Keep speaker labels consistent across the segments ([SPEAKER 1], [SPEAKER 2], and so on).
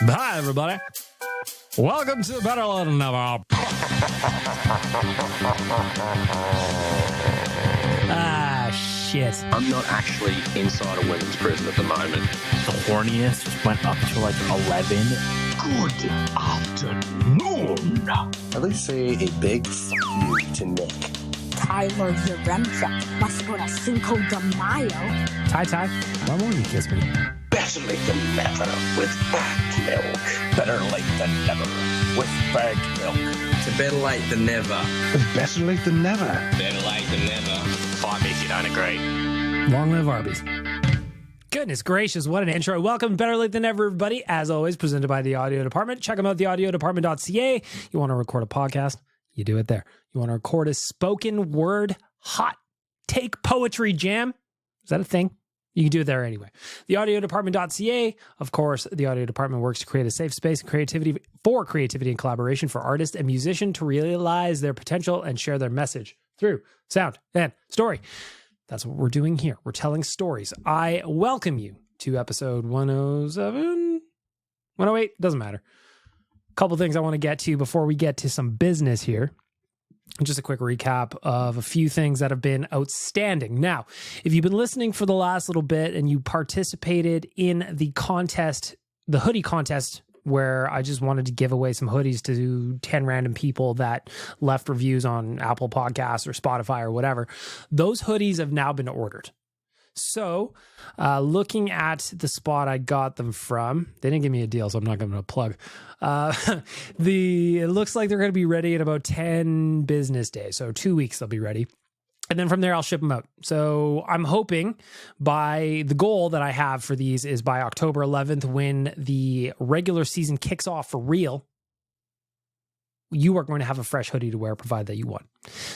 [SPEAKER 1] Hi, everybody. Welcome to Better Than Never. Shit.
[SPEAKER 2] I'm not actually inside a women's prison at the moment.
[SPEAKER 3] The horniest just went up to like 11.
[SPEAKER 4] Good afternoon.
[SPEAKER 5] At least say a big f*** you to Nick.
[SPEAKER 6] Tyler Yaremchuk must go to Cinco de Mayo.
[SPEAKER 1] Ty, why won't you kiss me?
[SPEAKER 5] Better late than never with bagged milk. Better late than never with bagged milk.
[SPEAKER 2] It's better late than never.
[SPEAKER 4] Better late than never.
[SPEAKER 2] Better late than never.
[SPEAKER 3] Fight me if you don't agree.
[SPEAKER 1] Long live Arby's. Goodness gracious, what an intro. Welcome to Better Late Than Never, everybody. As always, presented by the Audio Department. Check them out, theaudiodepartment.ca. You want to record a podcast? You do it there. You want to record a spoken word hot take poetry jam? Is that a thing? You can do it there anyway. Theaudiodepartment.ca. Of course, the Audio Department works to create a safe space and creativity and collaboration for artists and musicians to realize their potential and share their message through sound and story. That's what we're doing here. We're telling stories. I welcome you to episode 107, 108, doesn't matter. A couple things I want to get to before we get to some business here. Just a quick recap of a few things that have been outstanding. Now, if you've been listening for the last little bit and you participated in the contest, the hoodie contest, where I just wanted to give away some hoodies to 10 random people that left reviews on Apple Podcasts or Spotify or whatever, those hoodies have now been ordered. So, looking at the spot I got them from, they didn't give me a deal, so I'm not going to plug. It looks like they're going to be ready in about 10 business days. So 2 weeks they'll be ready. And then from there, I'll ship them out. So I'm hoping by the goal that I have for these is by October 11th, when the regular season kicks off for real, you are going to have a fresh hoodie to wear, provided that you want.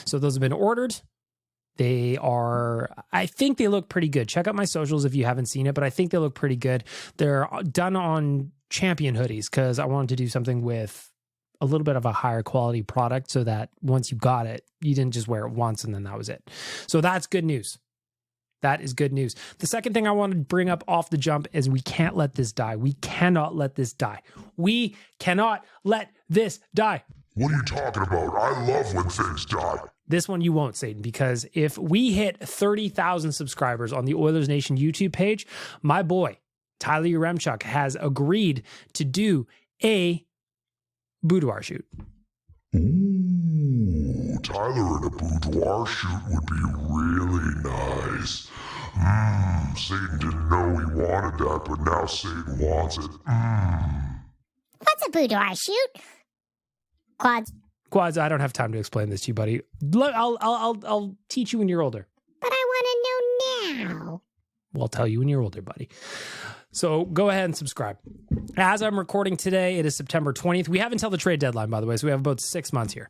[SPEAKER 1] So those have been ordered. I think they look pretty good. Check out my socials if you haven't seen it, but I think they look pretty good. They're done on Champion hoodies because I wanted to do something with a little bit of a higher quality product so that once you got it, you didn't just wear it once and then that was it. So that's good news. That is good news. The second thing I want to bring up off the jump is we can't let this die. We cannot let this die. We cannot let this die.
[SPEAKER 7] What are you talking about? I love when things die.
[SPEAKER 1] This one you won't, Satan, because if we hit 30,000 subscribers on the Oilers Nation YouTube page, my boy, Tyler Yaremchuk, has agreed to do a boudoir shoot.
[SPEAKER 7] Ooh, Tyler in a boudoir shoot would be really nice. Satan didn't know he wanted that, but now Satan wants it.
[SPEAKER 6] What's a boudoir shoot?
[SPEAKER 1] Quads, I don't have time to explain this to you, buddy. I'll teach you when you're older.
[SPEAKER 6] But I want to know now.
[SPEAKER 1] Well, I'll tell you when you're older, buddy. So go ahead and subscribe. As I'm recording today, it is September 20th. We have until the trade deadline, by the way, so we have about 6 months here.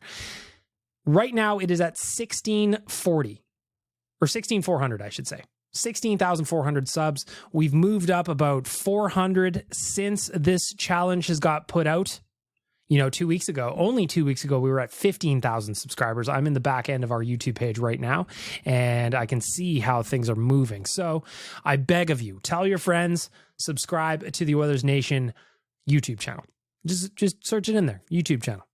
[SPEAKER 1] Right now, it is at 1640, or 16,400, I should say. 16,400 subs. We've moved up about 400 since this challenge has got put out. 2 weeks ago, only 2 weeks ago, we were at 15,000 subscribers. I'm in the back end of our YouTube page right now, and I can see how things are moving. So I beg of you, tell your friends, subscribe to the Oilers Nation YouTube channel. Just search it in there, YouTube channel.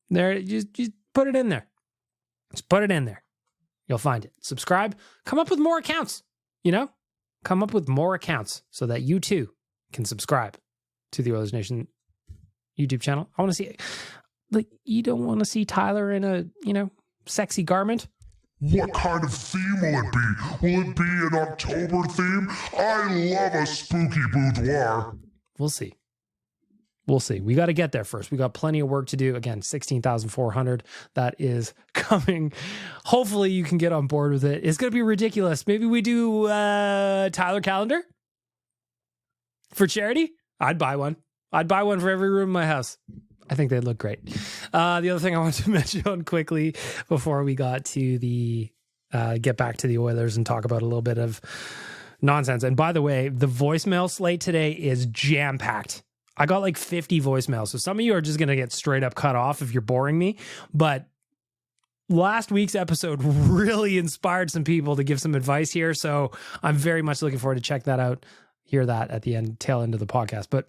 [SPEAKER 1] There, just put it in there. Just put it in there. You'll find it. Subscribe. Come up with more accounts. Come up with more accounts so that you too can subscribe to the Oilers Nation YouTube channel. I want to see, you don't want to see Tyler in a, sexy garment?
[SPEAKER 7] What kind of theme will it be? Will it be an October theme? I love a spooky boudoir.
[SPEAKER 1] We'll see. We got to get there first. We got plenty of work to do. Again, 16,400. That is coming. Hopefully you can get on board with it. It's going to be ridiculous. Maybe we do Tyler calendar for charity. I'd buy one. I'd buy one for every room in my house. I think they'd look great. The other thing I wanted to mention on quickly before we got to get back to the Oilers and talk about a little bit of nonsense. And by the way, the voicemail slate today is jam-packed. I got like 50 voicemails. So some of you are just going to get straight up cut off if you're boring me. But last week's episode really inspired some people to give some advice here. So I'm very much looking forward to check that out. Hear that at the tail end of the podcast. But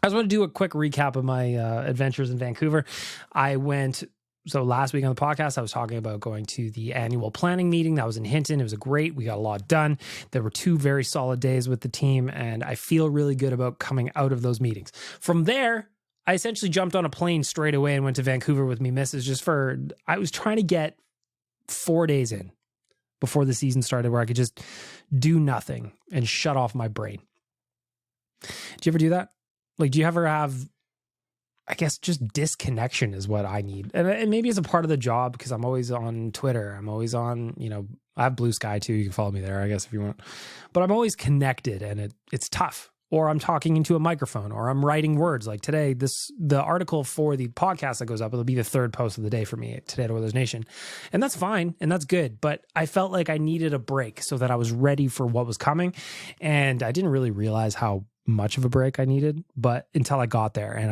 [SPEAKER 1] I just want to do a quick recap of my adventures in Vancouver. So last week on the podcast, I was talking about going to the annual planning meeting that was in Hinton. It was great. We got a lot done. There were 2 very solid days with the team, and I feel really good about coming out of those meetings. From there, I essentially jumped on a plane straight away and went to Vancouver with me missus I was trying to get 4 days in before the season started where I could just do nothing and shut off my brain. Do you ever do that? Like, do you ever have, I guess, just disconnection is what I need. And maybe it's a part of the job because I'm always on Twitter. I'm always on, I have Blue Sky too. You can follow me there, I guess, if you want. But I'm always connected and it's tough. Or I'm talking into a microphone or I'm writing words. Like today, the article for the podcast that goes up, it'll be the 3rd post of the day for me today at Oilers Nation. And that's fine. And that's good. But I felt like I needed a break so that I was ready for what was coming. And I didn't really realize how much of a break I needed, but until I got there and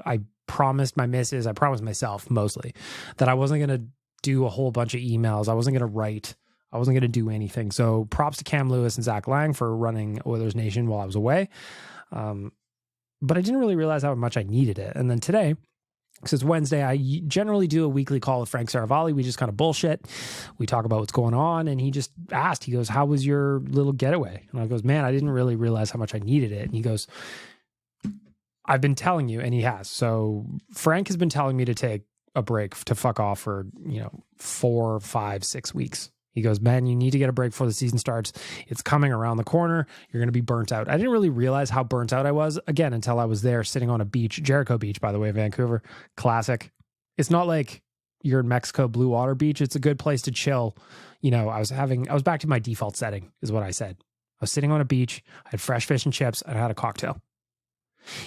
[SPEAKER 1] I promised my missus, I promised myself mostly that I wasn't going to do a whole bunch of emails. I wasn't going to write. I wasn't going to do anything. So props to Cam Lewis and Zach Lang for running Oilers Nation while I was away. But I didn't really realize how much I needed it. And then today, because it's Wednesday, I generally do a weekly call with Frank Saravalli. We just kind of bullshit. We talk about what's going on. And he just asked, he goes, how was your little getaway? And I goes, man, I didn't really realize how much I needed it. And he goes, I've been telling you. And he has. So Frank has been telling me to take a break to fuck off for, 4, 5, 6 weeks. He goes, man, you need to get a break before the season starts. It's coming around the corner. You're going to be burnt out. I didn't really realize how burnt out I was, again, until I was there sitting on a beach, Jericho Beach, by the way, Vancouver. Classic. It's not like you're in Mexico, Blue Water Beach. It's a good place to chill. I was back to my default setting, is what I said. I was sitting on a beach. I had fresh fish and chips, and I had a cocktail.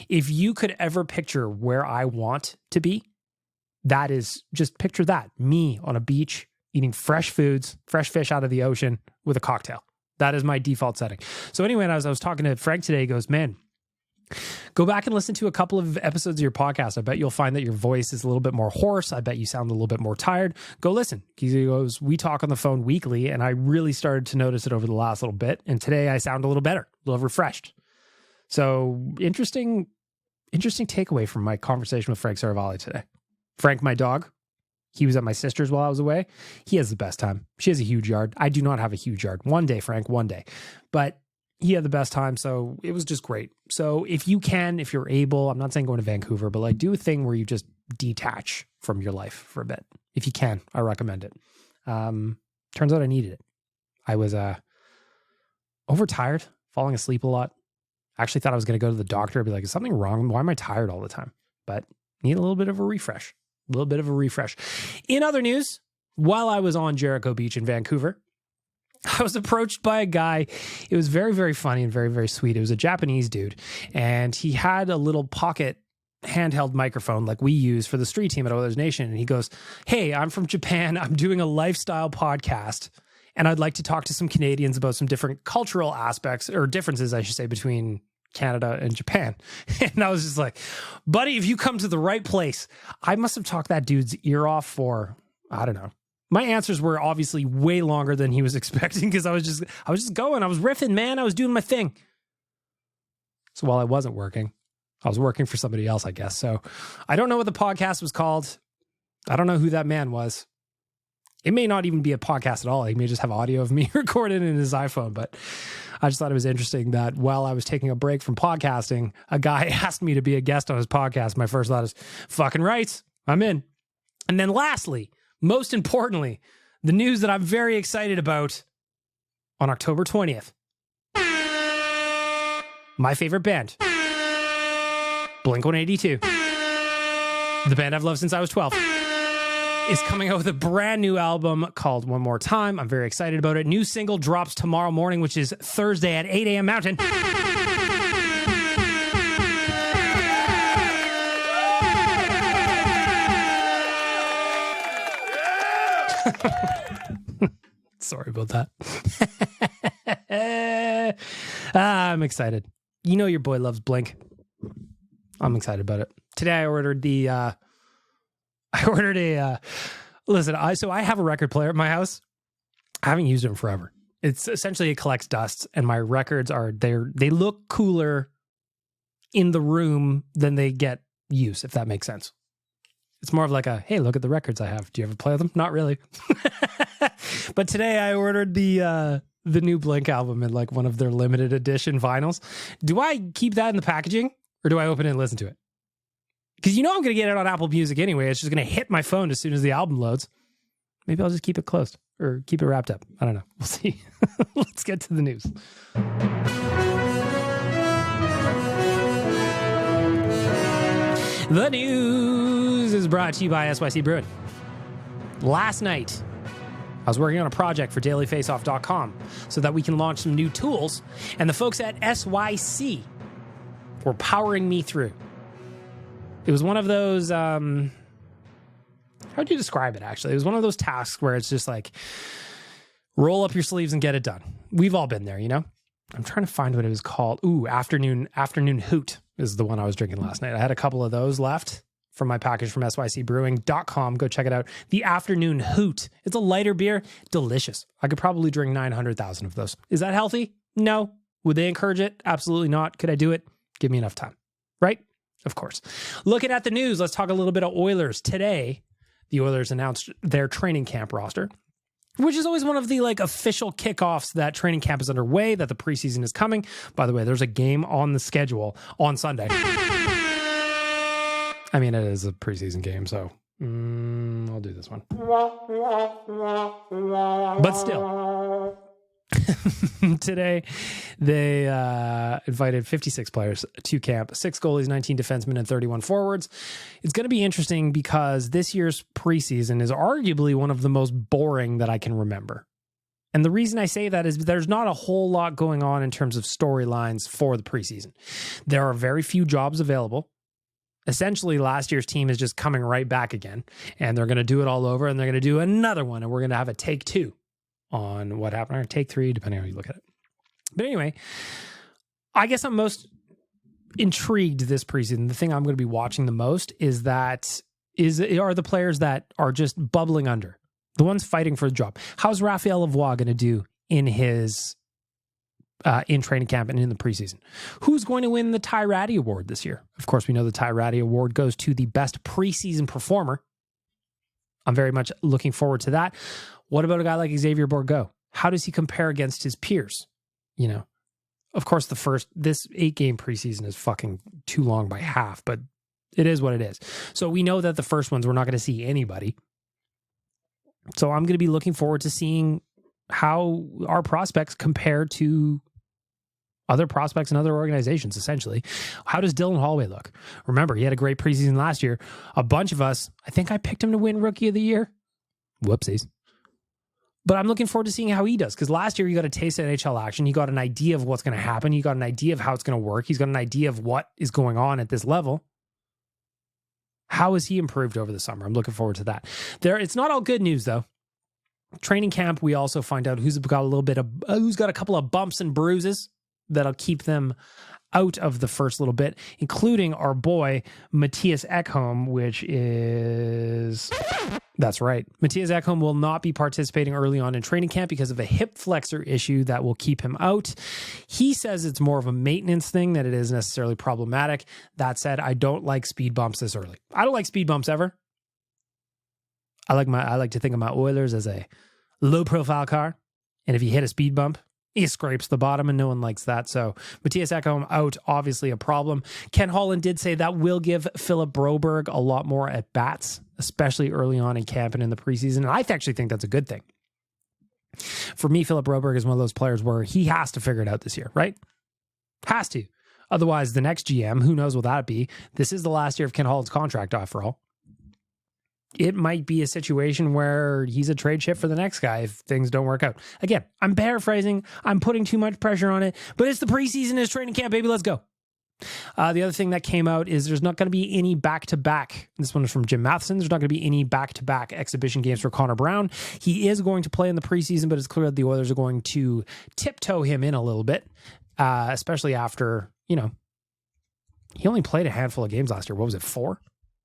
[SPEAKER 1] If you could ever picture where I want to be, that is, just picture that. Me on a beach, eating fresh foods, fresh fish out of the ocean with a cocktail. That is my default setting. So anyway, as I was talking to Frank today, he goes, man, go back and listen to a couple of episodes of your podcast. I bet you'll find that your voice is a little bit more hoarse. I bet you sound a little bit more tired. Go listen. He goes, we talk on the phone weekly, and I really started to notice it over the last little bit. And today I sound a little better, a little refreshed. So interesting takeaway from my conversation with Frank Saravalli today. Frank, my dog, he was at my sister's while I was away. He has the best time. She has a huge yard. I do not have a huge yard. One day, Frank, one day. But he had the best time, so it was just great. So if you're able, I'm not saying going to Vancouver, but do a thing where you just detach from your life for a bit. If you can, I recommend it. Turns out I needed it. I was overtired, falling asleep a lot. I actually thought I was going to go to the doctor and be like, is something wrong? Why am I tired all the time? But need a little bit of a refresh. In other news, while I was on Jericho Beach in Vancouver, I was approached by a guy. It was very, very funny and very, very sweet. It was a Japanese dude, and he had a little pocket handheld microphone like we use for the street team at Oilers Nation. And he goes, hey, I'm from Japan. I'm doing a lifestyle podcast, and I'd like to talk to some Canadians about some different cultural aspects, or differences, I should say, between Canada and Japan. And I was just like, buddy, if you come to the right place. I must have talked that dude's ear off for, I don't know. My answers were obviously way longer than he was expecting because I was just going. I was riffing, man. I was doing my thing. So while I wasn't working, I was working for somebody else, I guess. So I don't know what the podcast was called. I don't know who that man was. It may not even be a podcast at all. He may just have audio of me recorded in his iPhone, but I just thought it was interesting that while I was taking a break from podcasting, a guy asked me to be a guest on his podcast. My first thought is, fucking right, I'm in. And then lastly, most importantly, the news that I'm very excited about on October 20th. My favorite band, Blink-182, the band I've loved since I was 12, is coming out with a brand new album called One More Time. I'm very excited about it. New single drops tomorrow morning, which is Thursday at 8 a.m. Mountain. Sorry about that. I'm excited. You know your boy loves Blink. I'm excited about it. Today I ordered listen, I have a record player at my house. I haven't used it in forever. It's essentially, it collects dust, and my records they look cooler in the room than they get use, if that makes sense. It's more of like a, hey, look at the records I have. Do you ever play them? Not really. But today I ordered the new Blink album in like one of their limited edition vinyls. Do I keep that in the packaging or do I open it and listen to it? Because you know I'm going to get it on Apple Music anyway. It's just going to hit my phone as soon as the album loads. Maybe I'll just keep it closed or keep it wrapped up. I don't know. We'll see. Let's get to the news. The news is brought to you by SYC Brewing. Last night, I was working on a project for dailyfaceoff.com so that we can launch some new tools, and the folks at SYC were powering me through. It was one of those, how would you describe it, actually? It was one of those tasks where it's just like, roll up your sleeves and get it done. We've all been there, you know? I'm trying to find what it was called. Ooh, Afternoon Hoot is the one I was drinking last night. I had a couple of those left from my package from sycbrewing.com. Go check it out. The Afternoon Hoot. It's a lighter beer. Delicious. I could probably drink 900,000 of those. Is that healthy? No. Would they encourage it? Absolutely not. Could I do it? Give me enough time. Right? Of course. Looking at the news, let's talk a little bit of Oilers. Today, the Oilers announced their training camp roster, which is always one of the like official kickoffs that training camp is underway, that the preseason is coming. By the way, there's a game on the schedule on Sunday. I mean, it is a preseason game, so I'll do this one. But still, today they invited 56 players to camp, 6 goalies, 19 defensemen, and 31 forwards. It's going to be interesting because this year's preseason is arguably one of the most boring that I can remember. And the reason I say that is there's not a whole lot going on in terms of storylines for the preseason. There are very few jobs available. Essentially, last year's team is just coming right back again, and they're going to do it all over, and they're going to do another one, and we're going to have a take 2 on what happened, or take 3, depending on how you look at it. But anyway, I guess I'm most intrigued this preseason. The thing I'm going to be watching the most are the players that are just bubbling under, the ones fighting for the job. How's Raphael Lavoie going to do in his in training camp and in the preseason? Who's going to win the Ty Ratty Award this year? Of course, we know the Ty Ratty Award goes to the best preseason performer. I'm very much looking forward to that. What about a guy like Xavier Bourgault? How does he compare against his peers? You know, of course, this 8-game preseason is fucking too long by half, but it is what it is. So we know that the first ones, we're not going to see anybody. So I'm going to be looking forward to seeing how our prospects compare to other prospects and other organizations, essentially. How does Dylan Holloway look? Remember, he had a great preseason last year. A bunch of us, I think I picked him to win Rookie of the Year. Whoopsies. But I'm looking forward to seeing how he does, because last year he got a taste of NHL action. He got an idea of what's going to happen. He got an idea of how it's going to work. He's got an idea of what is going on at this level. How has he improved over the summer? I'm looking forward to that. It's not all good news, though. Training camp, we also find out who's got a couple of bumps and bruises that'll keep them out of the first little bit, including our boy Matthias Ekholm, that's right. Matthias Ekholm will not be participating early on in training camp because of a hip flexor issue that will keep him out. He says it's more of a maintenance thing than it is necessarily problematic. That said, I don't like speed bumps this early. I don't like speed bumps ever. I like to think of my Oilers as a low profile car. And if you hit a speed bump, he scrapes the bottom, and no one likes that. So Matthias Ekholm out, obviously a problem. Ken Holland did say that will give Philip Broberg a lot more at bats, especially early on in camp and in the preseason. And I actually think that's a good thing. For me, Philip Broberg is one of those players where he has to figure it out this year, right? Has to. Otherwise, the next GM, who knows what that'd be? This is the last year of Ken Holland's contract, after all. It might be a situation where he's a trade chip for the next guy if things don't work out. Again, I'm paraphrasing. I'm putting too much pressure on it, but it's the preseason, it's training camp, baby. Let's go. The other thing that came out is there's not going to be any back-to-back. This one is from Jim Matheson. There's not going to be any back-to-back exhibition games for Connor Brown. He is going to play in the preseason, but it's clear that the Oilers are going to tiptoe him in a little bit, especially after, he only played a handful of games last year. What was it, 4?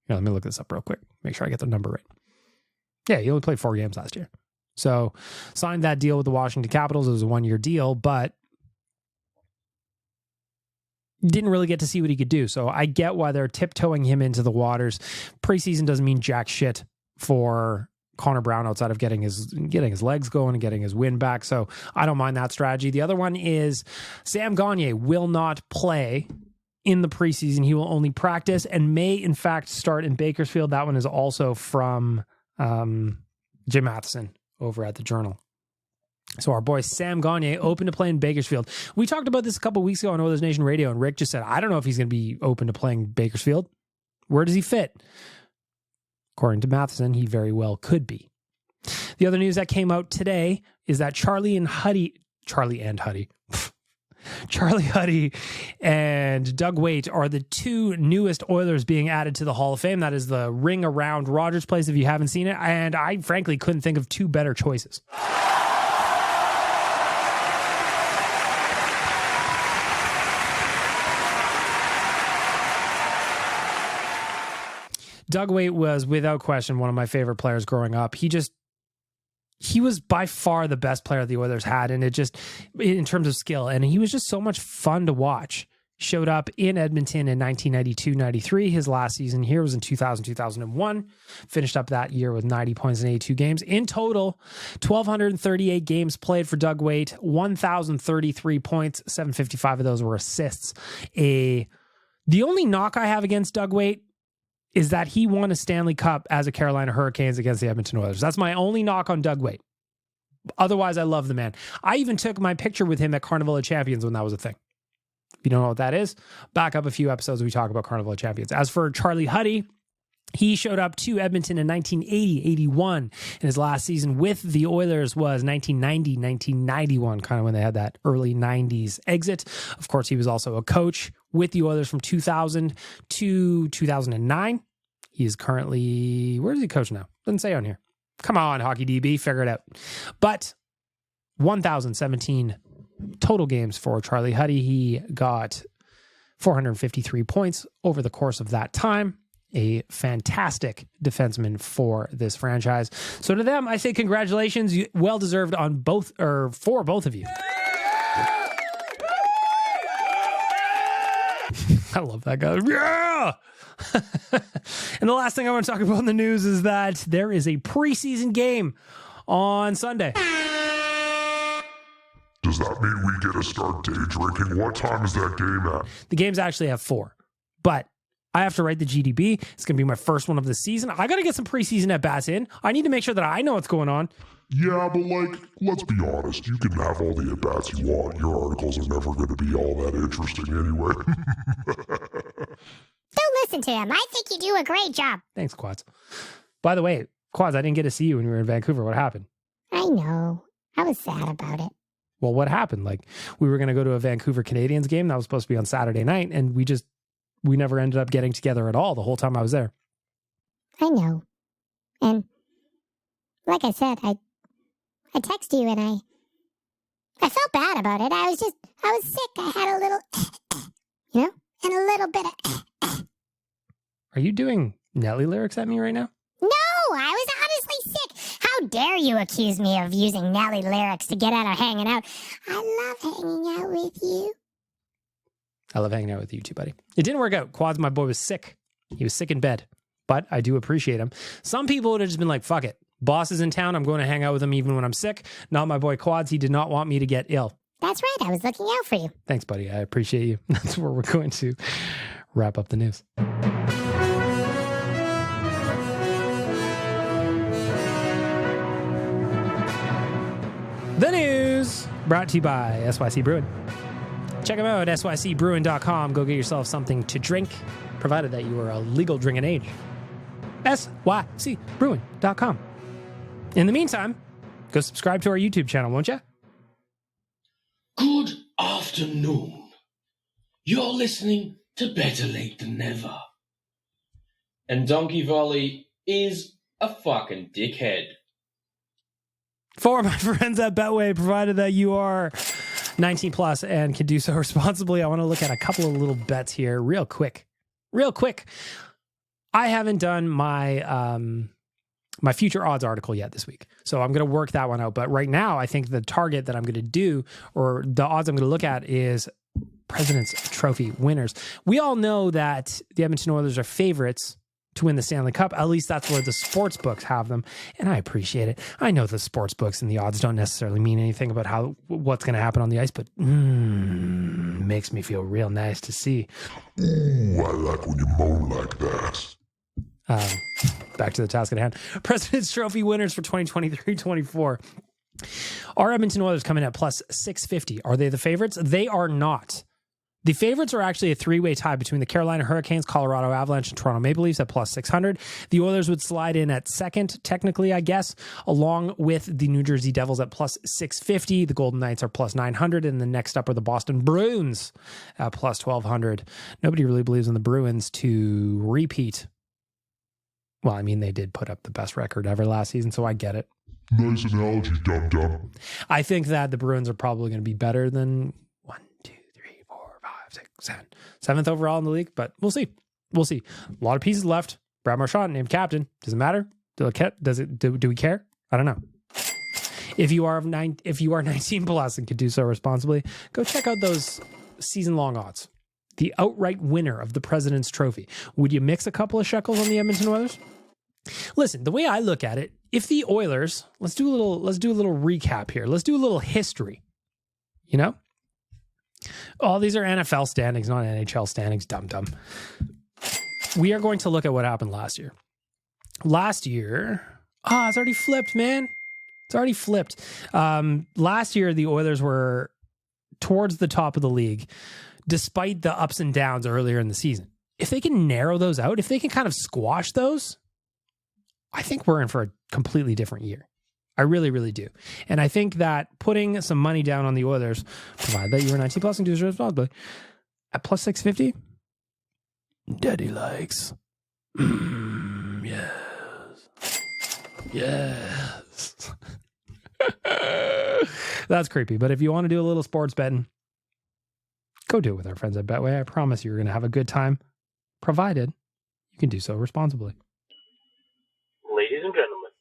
[SPEAKER 1] Here, let me look this up real quick. Make sure I get the number right. Yeah, he only played 4 games last year. So signed that deal with the Washington Capitals. It was a 1-year deal, but didn't really get to see what he could do. So I get why they're tiptoeing him into the waters. Preseason doesn't mean jack shit for Connor Brown outside of getting his legs going and getting his win back. So I don't mind that strategy. The other one is Sam Gagner will not play in the preseason. He will only practice and may in fact start in Bakersfield. That one is also from Jim Matheson over at the Journal. So our boy Sam Gagner open to play in Bakersfield. We talked about this a couple of weeks ago on Oilers Nation Radio, and Rick just said, I don't know if he's going to be open to playing Bakersfield. Where does he fit? According to Matheson, he very well could be. The other news that came out today is that Charlie Huddy and Doug Waite are the two newest Oilers being added to the Hall of Fame. That is the ring around Rogers Place if you haven't seen it. And I frankly couldn't think of two better choices. Doug Waite was without question one of my favorite players growing up. He was by far the best player the Oilers had, and in terms of skill, and he was just so much fun to watch. Showed up in Edmonton in 1992-93. His last season here was in 2000-2001. Finished up that year with 90 points in 82 games. In total, 1,238 games played for Doug Waite, 1,033 points, 755 of those were assists. The only knock I have against Doug Waite is that he won a Stanley Cup as a Carolina Hurricanes against the Edmonton Oilers. That's my only knock on Doug Waite. Otherwise, I love the man. I even took my picture with him at Carnival of Champions when that was a thing. If you don't know what that is, back up a few episodes, we talk about Carnival of Champions. As for Charlie Huddy, he showed up to Edmonton in 1980-81, and his last season with the Oilers was 1990-1991, kind of when they had that early 90s exit. Of course, he was also a coach with the Oilers from 2000 to 2009. He is currently, where does he coach now? Doesn't say on here. Come on, Hockey DB, figure it out. But 1,017 total games for Charlie Huddy. He got 453 points over the course of that time. A fantastic defenseman for this franchise. So to them, I say congratulations. Well deserved on both, or for both of you. I love that guy. Yeah! And the last thing I want to talk about in the news is that there is a preseason game on Sunday.
[SPEAKER 7] Does that mean we get to start day drinking? What time is that game at?
[SPEAKER 1] The games actually have 4, but I have to write the GDB. It's going to be my first one of the season. I got to get some preseason at-bats in. I need to make sure that I know what's going on.
[SPEAKER 7] Yeah, but let's be honest. You can have all the at-bats you want. Your articles are never going to be all that interesting anyway.
[SPEAKER 8] Don't listen to him. I think you do a great job.
[SPEAKER 1] Thanks, Quads. By the way, Quads, I didn't get to see you when we were in Vancouver. What happened?
[SPEAKER 8] I know. I was sad about it.
[SPEAKER 1] Well, what happened? We were going to go to a Vancouver Canadians game that was supposed to be on Saturday night, and we never ended up getting together at all the whole time I was there.
[SPEAKER 8] I know. And like I said, I texted you and I felt bad about it. I was sick. I had a little, and a little bit of.
[SPEAKER 1] Are you doing Nelly lyrics at me right now?
[SPEAKER 8] No, I was honestly sick. How dare you accuse me of using Nelly lyrics to get out of hanging out? I love hanging out with you.
[SPEAKER 1] I love hanging out with you too, buddy. It didn't work out. Quads, my boy, was sick. He was sick in bed, but I do appreciate him. Some people would have just been like, fuck it. Boss is in town. I'm going to hang out with him even when I'm sick. Not my boy Quads. He did not want me to get ill.
[SPEAKER 8] That's right. I was looking out for you.
[SPEAKER 1] Thanks, buddy. I appreciate you. That's where we're going to wrap up the news. The news brought to you by SYC Brewing. Check them out at sycbrewing.com. Go get yourself something to drink, provided that you are a legal drinking age. sycbrewing.com. In the meantime, go subscribe to our YouTube channel, won't you?
[SPEAKER 9] Good afternoon. You're listening to Better Late Than Never. And Donkey Volley is a fucking dickhead.
[SPEAKER 1] For my friends at Betway, provided that you are 19 plus and can do so responsibly, I want to look at a couple of little bets here real quick. I haven't done my my future odds article yet this week, so I'm going to work that one out. But right now, I think the target that I'm going to do, or the odds I'm going to look at, is President's Trophy winners. We all know that the Edmonton Oilers are favorites to win the Stanley Cup. At least that's where the sports books have them, and I appreciate it. I know the sports books and the odds don't necessarily mean anything about what's going to happen on the ice, but makes me feel real nice to see.
[SPEAKER 7] Ooh, I like when you moan like that.
[SPEAKER 1] Back to the task at hand. President's Trophy winners for 2023-24. Our Edmonton Oilers come in at plus 650. Are they the favorites? They are not. The favorites are actually a three-way tie between the Carolina Hurricanes, Colorado Avalanche, and Toronto Maple Leafs at plus 600. The Oilers would slide in at second, technically, I guess, along with the New Jersey Devils at plus 650. The Golden Knights are plus 900, and the next up are the Boston Bruins at plus 1200. Nobody really believes in the Bruins to repeat. Well, I mean, they did put up the best record ever last season, so I get it.
[SPEAKER 7] Nice analogy, dum-dum.
[SPEAKER 1] I think that the Bruins are probably going to be better than 1, 2, 3, 4, 5, 6, 7. 7th overall in the league, but we'll see. We'll see. A lot of pieces left. Brad Marchand named captain. Does it matter? Do we care? I don't know. If you are 19 plus and could do so responsibly, go check out those season-long odds. The outright winner of the President's Trophy. Would you mix a couple of shekels on the Edmonton Oilers? Listen, the way I look at it, if the Oilers, let's do a little recap here. Let's do a little history. You know? Oh, these are NFL standings, not NHL standings, dum-dum. We are going to look at what happened last year. Last year, it's already flipped, man. It's already flipped. Last year, the Oilers were towards the top of the league, despite the ups and downs earlier in the season. If they can narrow those out, if they can kind of squash those, I think we're in for a completely different year. I really, really do. And I think that putting some money down on the Oilers, provided that you were 19 plus and do so responsibly, at plus 650, daddy likes. Yes. Yes. That's creepy. But if you want to do a little sports betting, go do it with our friends at Betway. I promise you're going to have a good time, provided you can do so responsibly.
[SPEAKER 10] Ladies and gentlemen,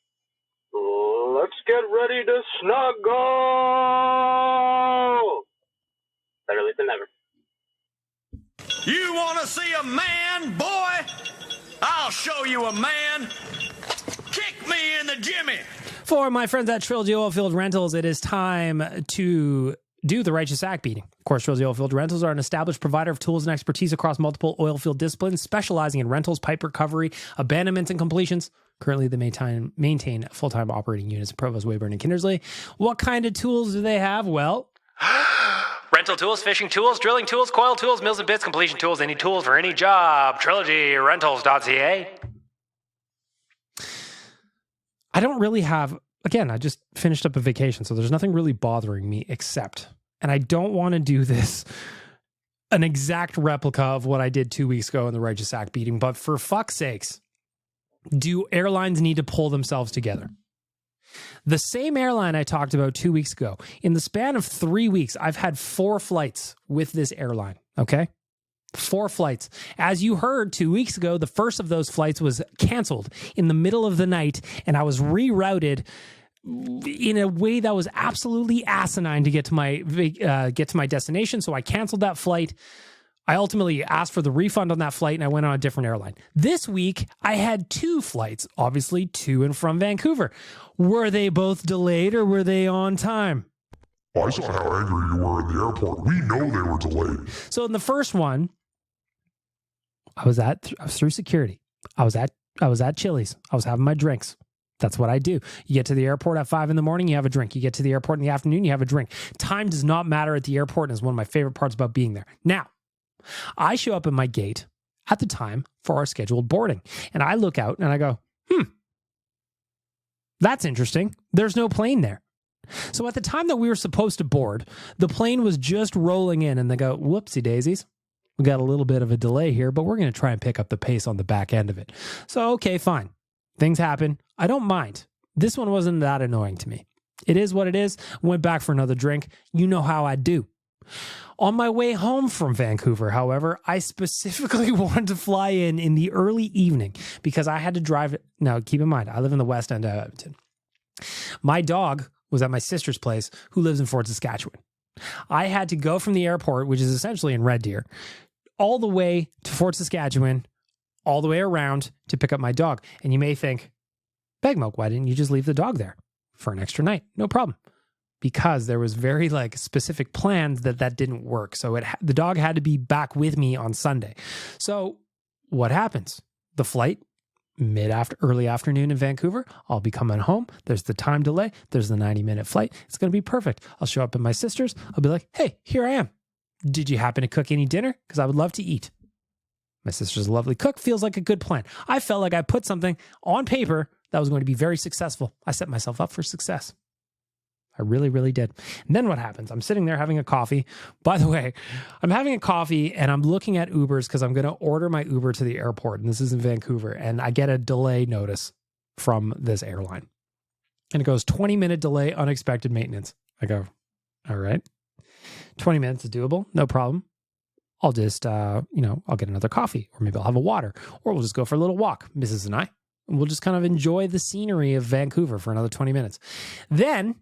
[SPEAKER 10] let's get ready to snuggle. Better late than never.
[SPEAKER 11] You want to see a man, boy? I'll show you a man. Kick me in the jimmy.
[SPEAKER 1] For my friends at Trilogy Rentals, it is time to do the righteous act beating. Of course, Trilogy Oilfield Rentals are an established provider of tools and expertise across multiple oilfield disciplines, specializing in rentals, pipe recovery, abandonments, and completions. Currently, they maintain full-time operating units in Provost, Weyburn, and Kindersley. What kind of tools do they have? Well, rental tools, fishing tools, drilling tools, coil tools, mills and bits, completion tools, any tools for any job. TrilogyRentals.ca. I don't really have... Again, I just finished up a vacation, so there's nothing really bothering me except, and I don't want to do this, an exact replica of what I did 2 weeks ago in the Righteous Act beating, but for fuck's sakes, do airlines need to pull themselves together? The same airline I talked about 2 weeks ago, in the span of 3 weeks, I've had 4 flights with this airline, okay? 4 flights. As you heard 2 weeks ago, the first of those flights was canceled in the middle of the night, and I was rerouted in a way that was absolutely asinine to get to my destination. So I canceled that flight. I ultimately asked for the refund on that flight, and I went on a different airline. This week, I had 2 flights, obviously to and from Vancouver. Were they both delayed or were they on time?
[SPEAKER 7] I saw how angry you were in the airport. We know they were delayed.
[SPEAKER 1] So in the first one, I was through security. I was at Chili's. I was having my drinks. That's what I do. You get to the airport at 5 a.m, you have a drink. You get to the airport in the afternoon, you have a drink. Time does not matter at the airport, and is one of my favorite parts about being there. Now, I show up at my gate at the time for our scheduled boarding, and I look out and I go, that's interesting. There's no plane there. So at the time that we were supposed to board, the plane was just rolling in, and they go, whoopsie daisies. We got a little bit of a delay here, but we're going to try and pick up the pace on the back end of it. So, okay, fine. Things happen. I don't mind. This one wasn't that annoying to me. It is what it is. Went back for another drink. You know how I do. On my way home from Vancouver, however, I specifically wanted to fly in the early evening because I had to drive. Now, keep in mind, I live in the west end of Edmonton. My dog was at my sister's place, who lives in Fort Saskatchewan. I had to go from the airport, which is essentially in Red Deer, all the way to Fort Saskatchewan, all the way around to pick up my dog. And you may think, Bagmilk, why didn't you just leave the dog there for an extra night? No problem. Because there was very specific plans that didn't work. So the dog had to be back with me on Sunday. So what happens? The flight, early afternoon in Vancouver, I'll be coming home. There's the time delay. There's the 90-minute flight. It's going to be perfect. I'll show up at my sister's. I'll be like, hey, here I am. Did you happen to cook any dinner? Because I would love to eat. My sister's a lovely cook. Feels like a good plan. I felt like I put something on paper that was going to be very successful. I set myself up for success. I really, really did. And then what happens? I'm sitting there having a coffee. By the way, I'm having a coffee and I'm looking at Ubers because I'm going to order my Uber to the airport. And this is in Vancouver. And I get a delay notice from this airline. And it goes 20-minute delay, unexpected maintenance. I go, all right. 20 minutes is doable. No problem. I'll just, I'll get another coffee, or maybe I'll have a water, or we'll just go for a little walk, Mrs. and I. And we'll just kind of enjoy the scenery of Vancouver for another 20 minutes. Then,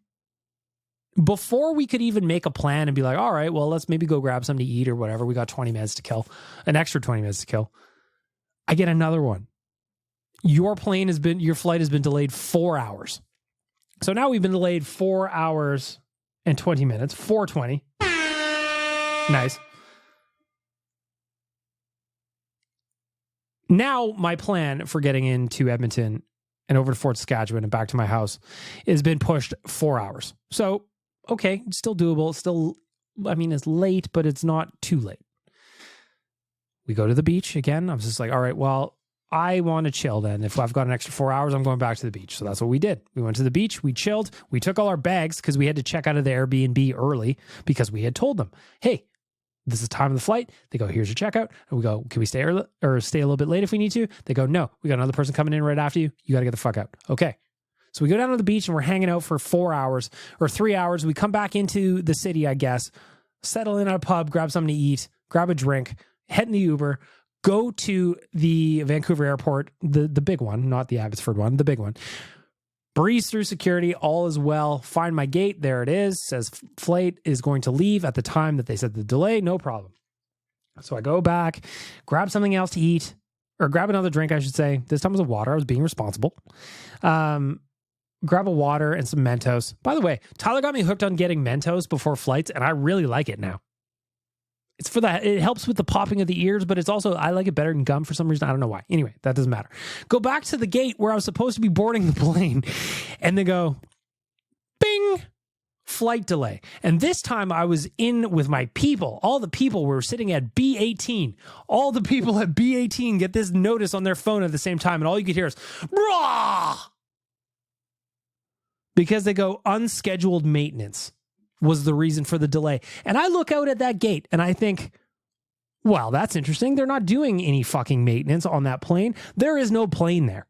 [SPEAKER 1] before we could even make a plan and be like, all right, well, let's maybe go grab something to eat or whatever. We got 20 minutes to kill, an extra 20 minutes to kill. I get another one. Your flight has been delayed 4 hours. So now we've been delayed 4 hours and 20 minutes, 4:20. Nice. Now my plan for getting into Edmonton and over to Fort Saskatchewan and back to my house has been pushed 4 hours. So, okay, still doable. It's late, but it's not too late. We go to the beach again. I was just like, all right, well, I want to chill then. If I've got an extra 4 hours, I'm going back to the beach. So that's what we did. We went to the beach. We chilled. We took all our bags because we had to check out of the Airbnb early because we had told them, hey, this is time of the flight. They go, here's your checkout. And we go, can we stay early or stay a little bit late if we need to? They go, no, we got another person coming in right after you. You got to get the fuck out. Okay. So we go down to the beach and we're hanging out for 4 hours or 3 hours. We come back into the city, I guess, settle in at a pub, grab something to eat, grab a drink, head in the Uber, go to the Vancouver airport, the big one, not the Abbotsford one, the big one. Breeze through security, all is well. Find my gate. There it is. Says flight is going to leave at the time that they said the delay. No problem. So I go back, grab something else to eat, or grab another drink, I should say. This time it was a water. I was being responsible. Grab a water and some Mentos. By the way, Tyler got me hooked on getting Mentos before flights, and I really like it now. It's for that. It helps with the popping of the ears, but it's also, I like it better than gum for some reason. I don't know why. Anyway, that doesn't matter. Go back to the gate where I was supposed to be boarding the plane, and they go, bing, flight delay. And this time I was in with my people. All the people were sitting at B18. All the people at B18 get this notice on their phone at the same time, and all you could hear is, brah! Because they go, unscheduled maintenance was the reason for the delay. And I look out at that gate and I think, well, that's interesting. They're not doing any fucking maintenance on that plane. There is no plane there.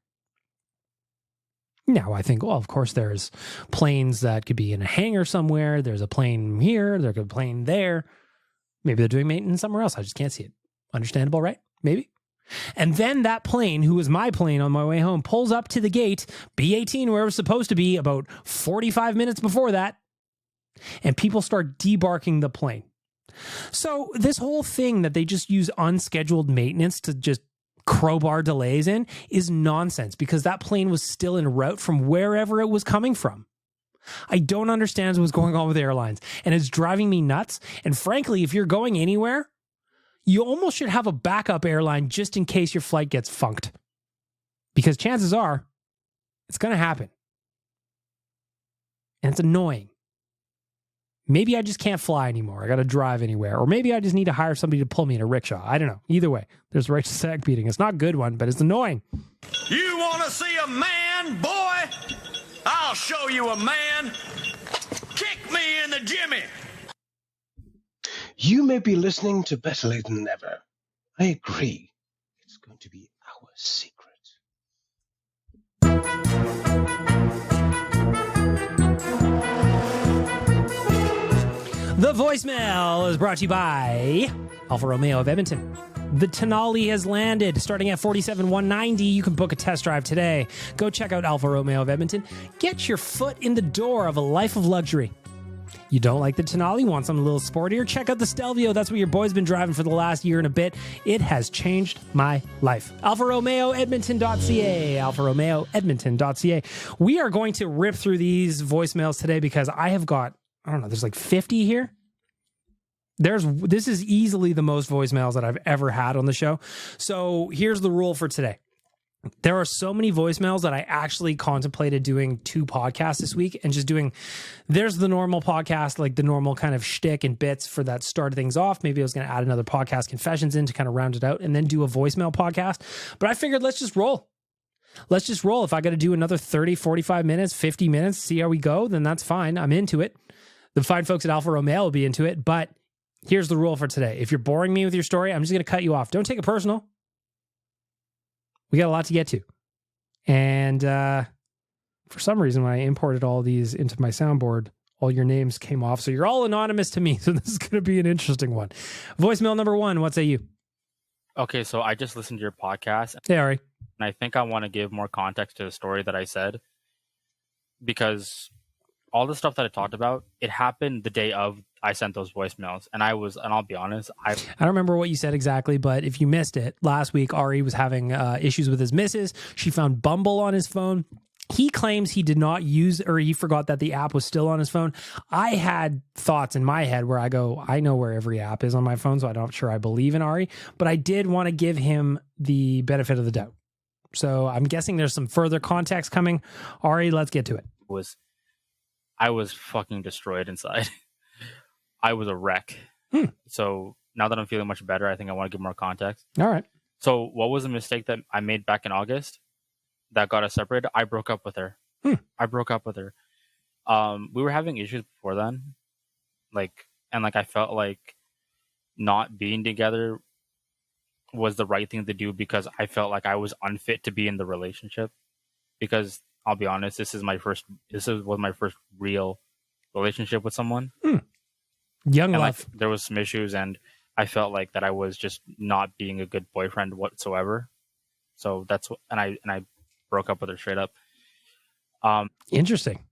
[SPEAKER 1] Now I think, well, of course there's planes that could be in a hangar somewhere. There's a plane here. There's a plane there. Maybe they're doing maintenance somewhere else. I just can't see it. Understandable, right? Maybe. And then that plane, who was my plane on my way home, pulls up to the gate, B18, where it was supposed to be, about 45 minutes before that. And people start debarking the plane. So this whole thing that they just use unscheduled maintenance to just crowbar delays in is nonsense, because that plane was still en route from wherever it was coming from. I don't understand what's going on with airlines, and it's driving me nuts. And frankly, if you're going anywhere, you almost should have a backup airline just in case your flight gets funked, because chances are it's going to happen. And it's annoying. Maybe I just can't fly anymore. I got to drive anywhere. Or maybe I just need to hire somebody to pull me in a rickshaw. I don't know. Either way, there's a righteous sack beating. It's not a good one, but it's annoying.
[SPEAKER 11] You want to see a man, boy? I'll show you a man. Kick me in the jimmy.
[SPEAKER 4] You may be listening to Better Late Than Never. I agree. It's going to be our secret.
[SPEAKER 1] The voicemail is brought to you by Alfa Romeo of Edmonton. The Tenali has landed, starting at $47,190. You can book a test drive today. Go check out Alfa Romeo of Edmonton. Get your foot in the door of a life of luxury. You don't like the Tenali? Want something a little sportier? Check out the Stelvio. That's what your boy's been driving for the last year and a bit. It has changed my life. Alfa Romeo, Edmonton.ca. Alfa Romeo, Edmonton.ca. We are going to rip through these voicemails today because I have got, I don't know, there's like 50 here. This is easily the most voicemails that I've ever had on the show. So here's the rule for today. There are so many voicemails that I actually contemplated doing 2 podcasts this week and just doing, there's the normal podcast, like the normal kind of shtick and bits for that start things off. Maybe I was going to add another podcast confessions in to kind of round it out and then do a voicemail podcast. But I figured let's just roll. Let's just roll. If I got to do another 30, 45 minutes, 50 minutes, see how we go, then that's fine. I'm into it. The fine folks at Alfa Romeo will be into it. But here's the rule for today. If you're boring me with your story, I'm just going to cut you off. Don't take it personal. We got a lot to get to. And for some reason, when I imported all these into my soundboard, all your names came off. So you're all anonymous to me. So this is going to be an interesting one. Voicemail number 1. What say you?
[SPEAKER 3] Okay, so I just listened to your podcast.
[SPEAKER 1] Hey, Ari.
[SPEAKER 3] And I think I want to give more context to the story that I said. Because all the stuff that I talked about, it happened the day of I sent those voicemails. And I'll be honest, I
[SPEAKER 1] don't remember what you said exactly, but if you missed it, last week, Ari was having issues with his missus. She found Bumble on his phone. He claims he did not use, or he forgot that the app was still on his phone. I had thoughts in my head where I go, I know where every app is on my phone, so I'm not sure I believe in Ari, but I did want to give him the benefit of the doubt. So I'm guessing there's some further context coming. Ari, let's get to it.
[SPEAKER 3] I was fucking destroyed inside. I was a wreck. So now that I'm feeling much better, I think I want to give more context.
[SPEAKER 1] All right.
[SPEAKER 3] So what was a mistake that I made back in August that got us separated? I broke up with her. I broke up with her. We were having issues before then. I felt like not being together was the right thing to do because I felt like I was unfit to be in the relationship. Because I'll be honest, this was my first real relationship with someone.
[SPEAKER 1] Young love.
[SPEAKER 3] There was some issues, and I felt like that I was just not being a good boyfriend whatsoever. So that's what, and I broke up with her straight up.
[SPEAKER 1] Interesting.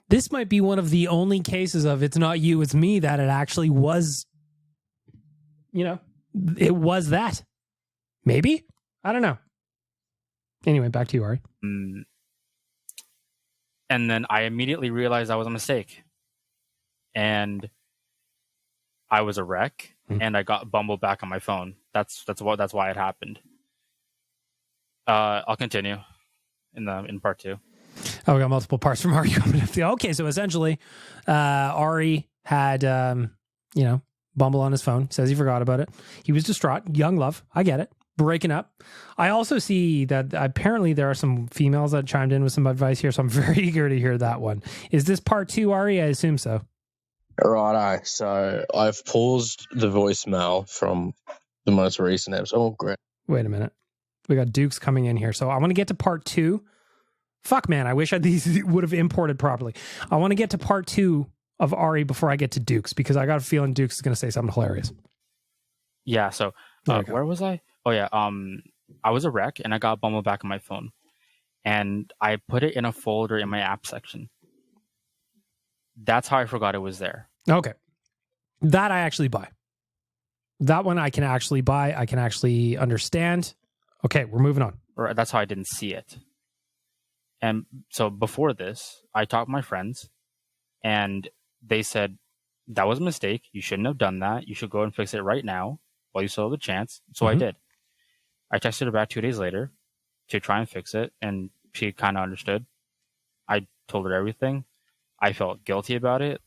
[SPEAKER 1] This might be one of the only cases of it's not you, it's me that it actually was. It was that. Maybe? I don't know. Anyway, back to you, Ari.
[SPEAKER 3] And then I immediately realized I was a mistake. And I was a wreck, and I got Bumble back on my phone. That's why it happened. I'll continue in part 2.
[SPEAKER 1] Oh, we got multiple parts from Ari coming up. Okay, so essentially, Ari had Bumble on his phone. Says he forgot about it. He was distraught. Young love. I get it. Breaking up. I also see that apparently there are some females that chimed in with some advice here, so I'm very eager to hear that one. Is this part 2, Ari? I assume so.
[SPEAKER 10] Righto. So I've paused the voicemail from the most recent episode. Oh, great.
[SPEAKER 1] Wait a minute. We got Dukes coming in here. So I want to get to part 2. Fuck, man. I wish these would have imported properly. I want to get to part 2 of Ari before I get to Dukes because I got a feeling Dukes is going to say something hilarious.
[SPEAKER 3] Yeah. So where was I? Oh, yeah. I was a wreck, and I got Bumble back on my phone. And I put it in a folder in my app section. That's how I forgot it was there.
[SPEAKER 1] Okay. That I actually buy. That one I can actually buy. I can actually understand. Okay, we're moving on.
[SPEAKER 3] Right, that's how I didn't see it. And so before this, I talked to my friends, and they said, that was a mistake. You shouldn't have done that. You should go and fix it right now while you still have the chance. So I did. I texted her back 2 days later to try and fix it, and she kind of understood. I told her everything. I felt guilty about it.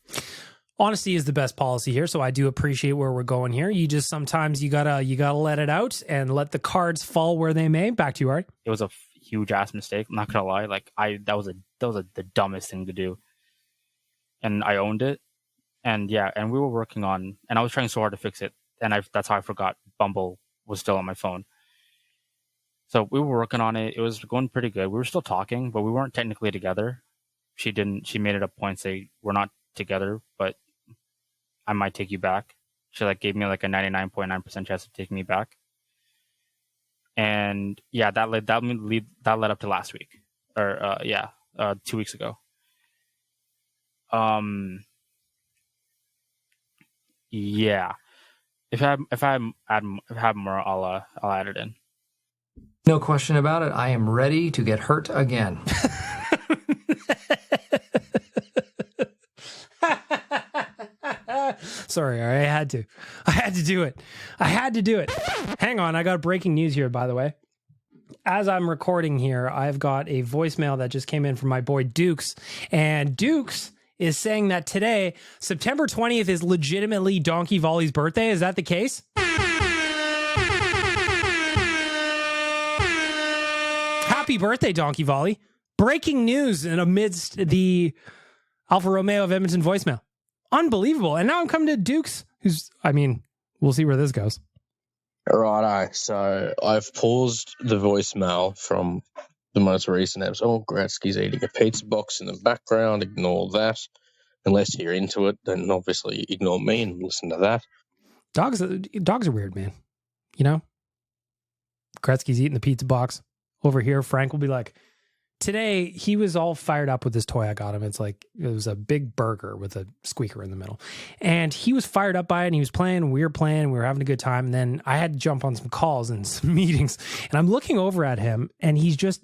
[SPEAKER 1] Honesty is the best policy here, so I do appreciate where we're going here. You just sometimes you gotta let it out and let the cards fall where they may. Back to you, Art.
[SPEAKER 3] It was a huge ass mistake. I'm not gonna lie. That was the dumbest thing to do, and I owned it. And yeah, and we were working on, and I was trying so hard to fix it, and that's how I forgot Bumble was still on my phone. So we were working on it. It was going pretty good. We were still talking, but we weren't technically together. She made it a point to say we're not together, but I might take you back. She gave me a 99.9% chance of taking me back. And yeah, that led up to last week, or 2 weeks ago. Yeah. If I have more, I'll add it in.
[SPEAKER 12] No question about it. I am ready to get hurt again.
[SPEAKER 1] Sorry, I had to do it. Hang on, I got breaking news here, by the way. As I'm recording here, I've got a voicemail that just came in from my boy Dukes, and Dukes is saying that today, September 20th, is legitimately Donkey Volley's birthday. Is that the case? Happy birthday, Donkey Volley. Breaking news in amidst the Alfa Romeo of Edmonton voicemail. Unbelievable. And now I'm coming to Dukes, we'll see where this goes.
[SPEAKER 10] Righto. So I've paused the voicemail from the most recent episode. Oh, Gretzky's eating a pizza box in the background. Ignore that. Unless you're into it, then obviously ignore me and listen to that.
[SPEAKER 1] Dogs are weird, man. You know? Gretzky's eating the pizza box. Over here, Frank will be like, today, he was all fired up with this toy I got him. It was a big burger with a squeaker in the middle. And he was fired up by it, and he was playing, we were having a good time. And then I had to jump on some calls and some meetings. And I'm looking over at him, and he's just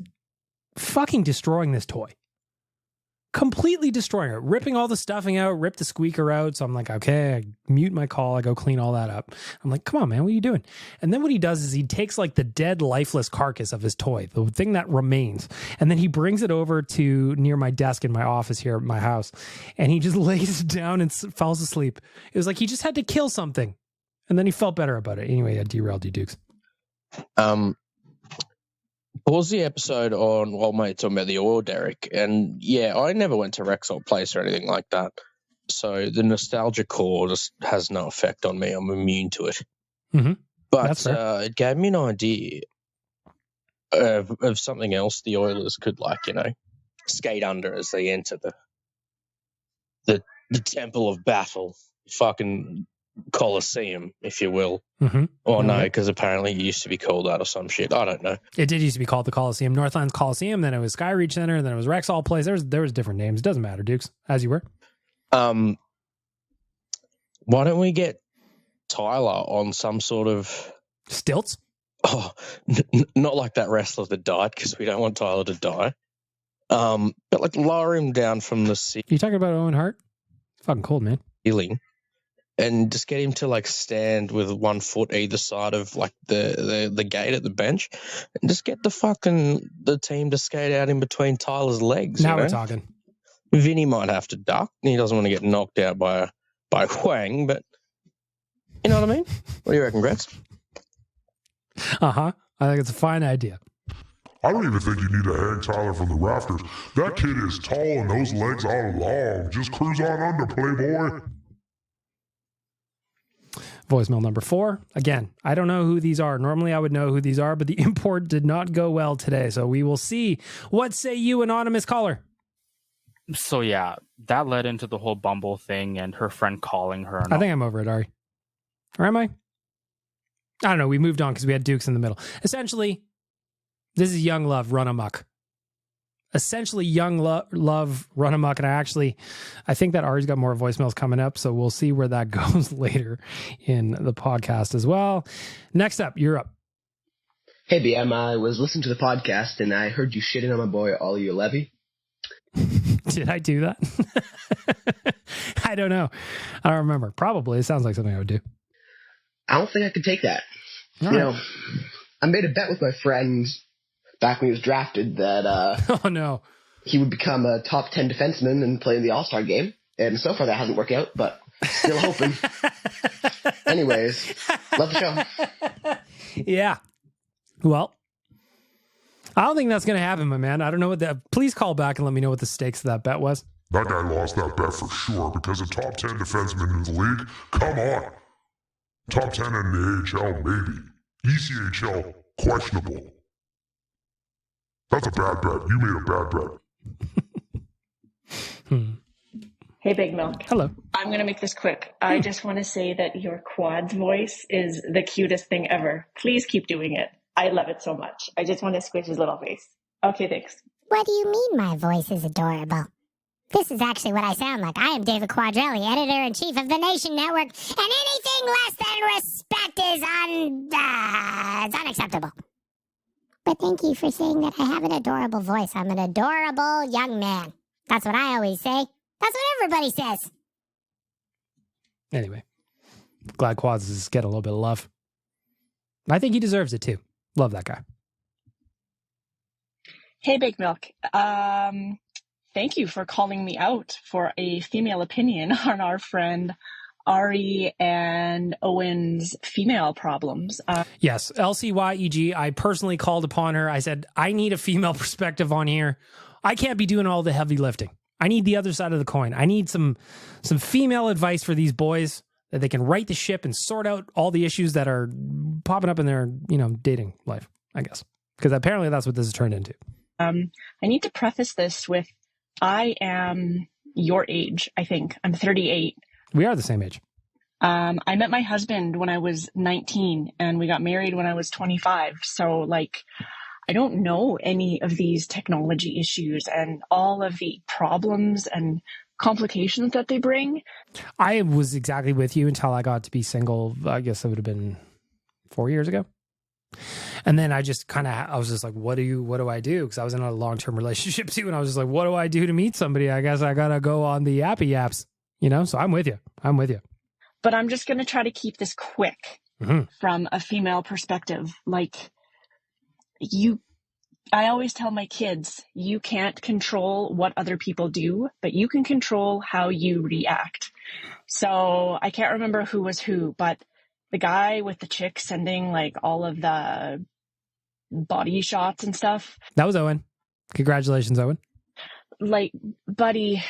[SPEAKER 1] fucking destroying this toy. Completely destroying it. Ripping all the stuffing out, ripped the squeaker out. So I'm like, okay, I mute my call. I go clean all that up. I'm like, come on, man, what are you doing? And then what he does is he takes like the dead, lifeless carcass of his toy, the thing that remains, and then he brings it over to near my desk in my office here at my house, and he just lays it down and falls asleep. It was like he just had to kill something, and then he felt better about it. Anyway, I derailed you, Dukes.
[SPEAKER 10] Pause the episode on, talking about the oil derrick. And yeah, I never went to Rexall Place or anything like that. So the nostalgia core just has no effect on me. I'm immune to it.
[SPEAKER 1] Mm-hmm.
[SPEAKER 10] But it gave me an idea of something else the Oilers could, skate under as they enter the Temple of Battle, fucking Coliseum, if you will.
[SPEAKER 1] Mm-hmm.
[SPEAKER 10] Or no, because apparently it used to be called that or some shit. I don't know.
[SPEAKER 1] It did used to be called the Coliseum, Northlands Coliseum, then it was Skyreach Center, then it was Rexall Place. There was different names. Doesn't matter, Dukes, as you were.
[SPEAKER 10] Why don't we get Tyler on some sort of
[SPEAKER 1] stilts?
[SPEAKER 10] Oh, not like that wrestler that died, because we don't want Tyler to die. But lower him down from the ceiling.
[SPEAKER 1] You talking about Owen Hart? Fucking cold, man.
[SPEAKER 10] And just get him to stand with 1 foot either side of the gate at the bench, and just get the team to skate out in between Tyler's legs.
[SPEAKER 1] Now we're talking.
[SPEAKER 10] Vinny might have to duck. He doesn't want to get knocked out by Huang, but you know what I mean? What do you reckon, Gretz?
[SPEAKER 1] I think it's a fine idea.
[SPEAKER 7] I don't even think you need to hang Tyler from the rafters. That kid is tall and those legs are long. Just cruise on under, playboy.
[SPEAKER 1] Voicemail number 4. Again, I don't know who these are. Normally I would know who these are, but the import did not go well today. So we will see. What say you, anonymous caller?
[SPEAKER 3] So yeah, that led into the whole Bumble thing and her friend calling her.
[SPEAKER 1] I think I'm over it, Ari. Or am I? I don't know. We moved on because we had Dukes in the middle. Essentially, this is Young Love Run Amok. Young Love Run Amok. And I think that Ari's got more voicemails coming up, so we'll see where that goes later in the podcast as well. Next up, you're up.
[SPEAKER 13] Hey, BM, I was listening to the podcast and I heard you shitting on my boy, Ollie Levy.
[SPEAKER 1] Did I do that? I don't know. I don't remember. Probably. It sounds like something I would do.
[SPEAKER 13] I don't think I could take that.
[SPEAKER 1] All right.
[SPEAKER 13] I made a bet with my friend back when he was drafted that
[SPEAKER 1] oh no,
[SPEAKER 13] he would become a top 10 defenseman and play in the All-Star game. And so far that hasn't worked out, but still hoping. Anyways, love the show.
[SPEAKER 1] Yeah. Well, I don't think that's going to happen, my man. I don't know what that. Please call back and let me know what the stakes of that bet was.
[SPEAKER 7] That guy lost that bet for sure because a top 10 defenseman in the league? Come on. Top 10 in the AHL, maybe. ECHL, questionable. That's a bad bet. You made a bad bet.
[SPEAKER 14] Hey, Big Milk.
[SPEAKER 1] Hello.
[SPEAKER 14] I'm going to make this quick. I just want to say that your quad's voice is the cutest thing ever. Please keep doing it. I love it so much. I just want to squish his little face. Okay, thanks.
[SPEAKER 8] What do you mean my voice is adorable? This is actually what I sound like. I am David Quadrelli, editor-in-chief of the Nation Network, and anything less than respect is it's unacceptable. But thank you for saying that I have an adorable voice. I'm an adorable young man. That's what I always say. That's what everybody says.
[SPEAKER 1] Anyway, glad Quads is getting a little bit of love. I think he deserves it too. Love that guy.
[SPEAKER 14] Hey, Big Milk. Thank you for calling me out for a female opinion on our friend Ari and Owen's female problems.
[SPEAKER 1] Yes, LCYEG, I personally called upon her. I said, I need a female perspective on here. I can't be doing all the heavy lifting. I need the other side of the coin. I need some female advice for these boys that they can right the ship and sort out all the issues that are popping up in their, dating life, I guess. Because apparently that's what this has turned into.
[SPEAKER 14] I need to preface this with, I am your age, I think. I'm 38.
[SPEAKER 1] We are the same age.
[SPEAKER 14] I met my husband when I was 19 and we got married when I was 25. So I don't know any of these technology issues and all of the problems and complications that they bring.
[SPEAKER 1] I was exactly with you until I got to be single. I guess it would have been 4 years ago. And then I just I was just like, what do I do? Because I was in a long-term relationship too. And I was just like, what do I do to meet somebody? I guess I got to go on the appy apps, So I'm with you.
[SPEAKER 14] But I'm just going to try to keep this quick from a female perspective. I always tell my kids, you can't control what other people do, but you can control how you react. So I can't remember who was who, but the guy with the chick sending all of the body shots and stuff.
[SPEAKER 1] That was Owen. Congratulations, Owen.
[SPEAKER 14] Buddy,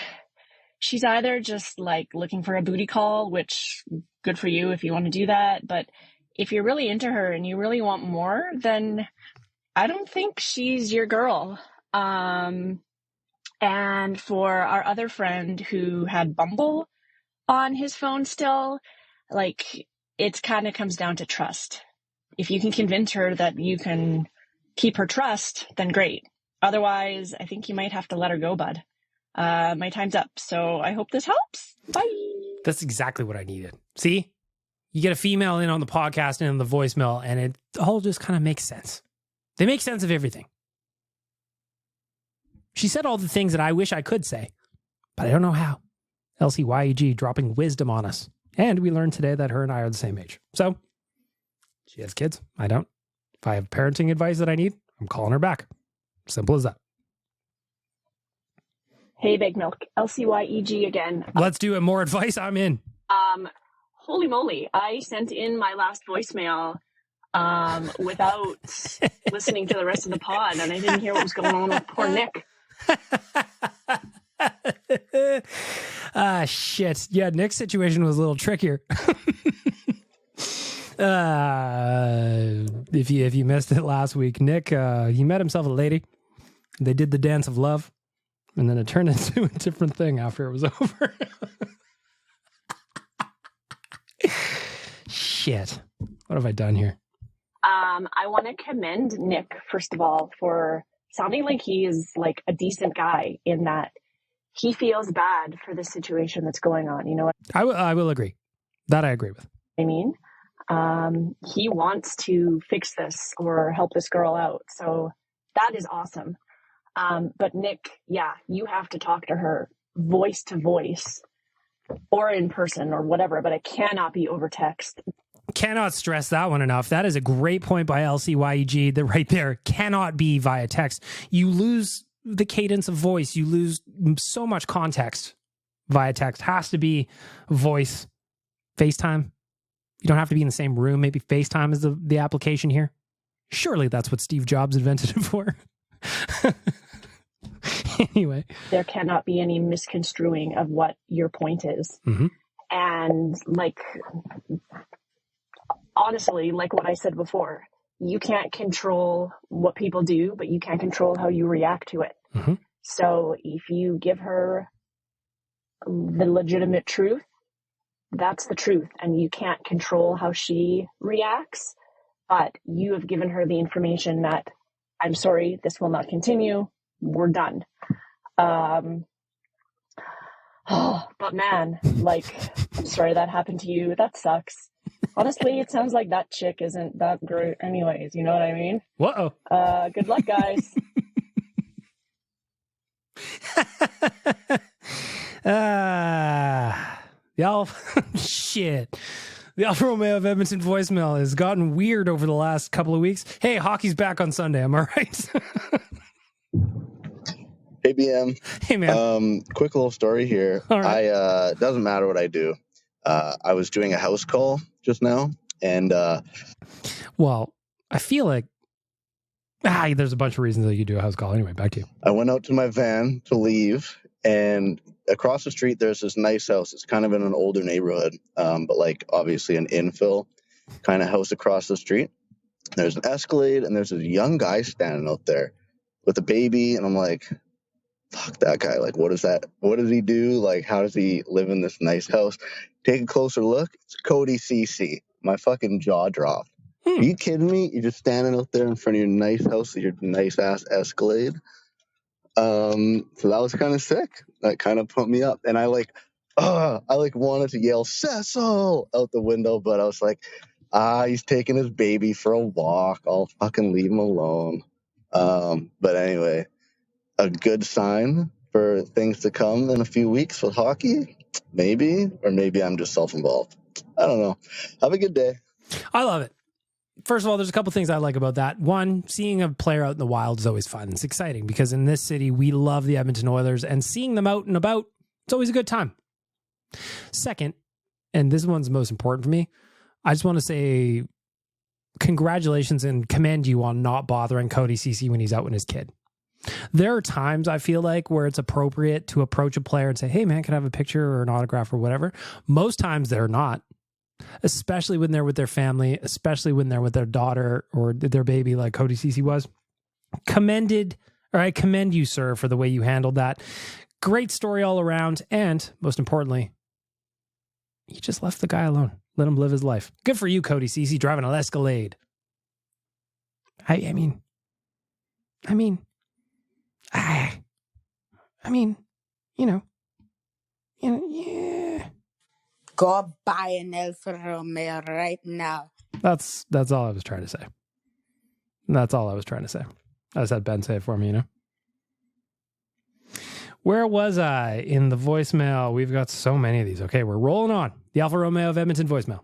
[SPEAKER 14] she's either just looking for a booty call, which good for you if you want to do that. But if you're really into her and you really want more, then I don't think she's your girl. And for our other friend who had Bumble on his phone still, it kind of comes down to trust. If you can convince her that you can keep her trust, then great. Otherwise, I think you might have to let her go, bud. My time's up, so I hope this helps. Bye.
[SPEAKER 1] That's exactly what I needed. See? You get a female in on the podcast and in the voicemail, and it all just kind of makes sense. They make sense of everything. She said all the things that I wish I could say, but I don't know how. LCYEG dropping wisdom on us. And we learned today that her and I are the same age. So, she has kids. I don't. If I have parenting advice that I need, I'm calling her back. Simple as that.
[SPEAKER 14] Hey, Big Milk. LCYEG again.
[SPEAKER 1] Let's do it. More advice. I'm in.
[SPEAKER 14] Holy moly. I sent in my last voicemail without listening to the rest of the pod, and I didn't hear what was going on with poor Nick.
[SPEAKER 1] Shit. Yeah, Nick's situation was a little trickier. If you missed it last week, Nick, he met himself a lady. They did the dance of love, and then it turned into a different thing after it was over. Shit. What have I done here?
[SPEAKER 14] I want to commend Nick, first of all, for sounding like he is a decent guy in that he feels bad for the situation that's going on. You know what
[SPEAKER 1] I will agree. That I agree with.
[SPEAKER 14] I mean? He wants to fix this or help this girl out. So that is awesome. But Nick, yeah, you have to talk to her voice to voice or in person or whatever, but it cannot be over text.
[SPEAKER 1] Cannot stress that one enough. That is a great point by LCYEG. That right there cannot be via text. You lose the cadence of voice. You lose so much context via text. Has to be voice. FaceTime. You don't have to be in the same room. Maybe FaceTime is the application here. Surely that's what Steve Jobs invented it for. Anyway.
[SPEAKER 14] There cannot be any misconstruing of what your point is.
[SPEAKER 1] Mm-hmm.
[SPEAKER 14] And honestly, like what I said before, you can't control what people do, but you can control how you react to it.
[SPEAKER 1] Mm-hmm.
[SPEAKER 14] So if you give her the legitimate truth, that's the truth. And you can't control how she reacts, but you have given her the information that, I'm sorry, this will not continue. We're done. But man, like, I'm sorry that happened to you. That sucks. Honestly, it sounds like that chick isn't that great anyways. You know what I mean?
[SPEAKER 1] Whoa.
[SPEAKER 14] Good luck, guys.
[SPEAKER 1] Shit. The Alfa Romeo of Edmonton voicemail has gotten weird over the last couple of weeks. Hey, hockey's back on Sunday. Am I right?
[SPEAKER 15] Hey, BM.
[SPEAKER 1] Hey, man.
[SPEAKER 15] Quick little story here.
[SPEAKER 1] All right.
[SPEAKER 15] Doesn't matter what I do. I was doing a house call just now, and
[SPEAKER 1] well, I feel like there's a bunch of reasons that you do a house call. Anyway, back to you.
[SPEAKER 15] I went out to my van to leave, and across the street there's this nice house. It's kind of in an older neighborhood, but like obviously an infill kind of house across the street. There's an Escalade, and there's a young guy standing out there with a baby, and I'm like, fuck that guy. Like, what is that? What does he do? Like, how does he live in this nice house? Take a closer look. It's Cody Ceci. My fucking jaw dropped. Are you kidding me? You're just standing out there in front of your nice house with your nice ass Escalade. So that was kind of sick. That kind of put me up. And I wanted to yell Cecil out the window, but I was like, he's taking his baby for a walk. I'll fucking leave him alone. But anyway, a good sign for things to come in a few weeks with hockey, maybe, or maybe I'm just self-involved. I don't know. Have a good day.
[SPEAKER 1] I love it. First of all, there's a couple things I like about that. One, seeing a player out in the wild is always fun. It's exciting because in this city, we love the Edmonton Oilers, and seeing them out and about, it's always a good time. Second, and this one's most important for me, I just want to say congratulations and commend you on not bothering Cody Ceci when he's out with his kid. There are times I feel like where it's appropriate to approach a player and say, hey man, can I have a picture or an autograph or whatever? Most times they're not, especially when they're with their family, especially when they're with their daughter or their baby like Cody Ceci was. I commend you, sir, for the way you handled that. Great story all around. And most importantly, you just left the guy alone. Let him live his life. Good for you, Cody Ceci, driving an Escalade. I mean, yeah.
[SPEAKER 6] Go buy an Alfa Romeo right now.
[SPEAKER 1] That's all I was trying to say. That's all I was trying to say. I just had Ben say it for me, you know? Where was I in the voicemail? We've got so many of these. Okay, we're rolling on. The Alfa Romeo of Edmonton voicemail.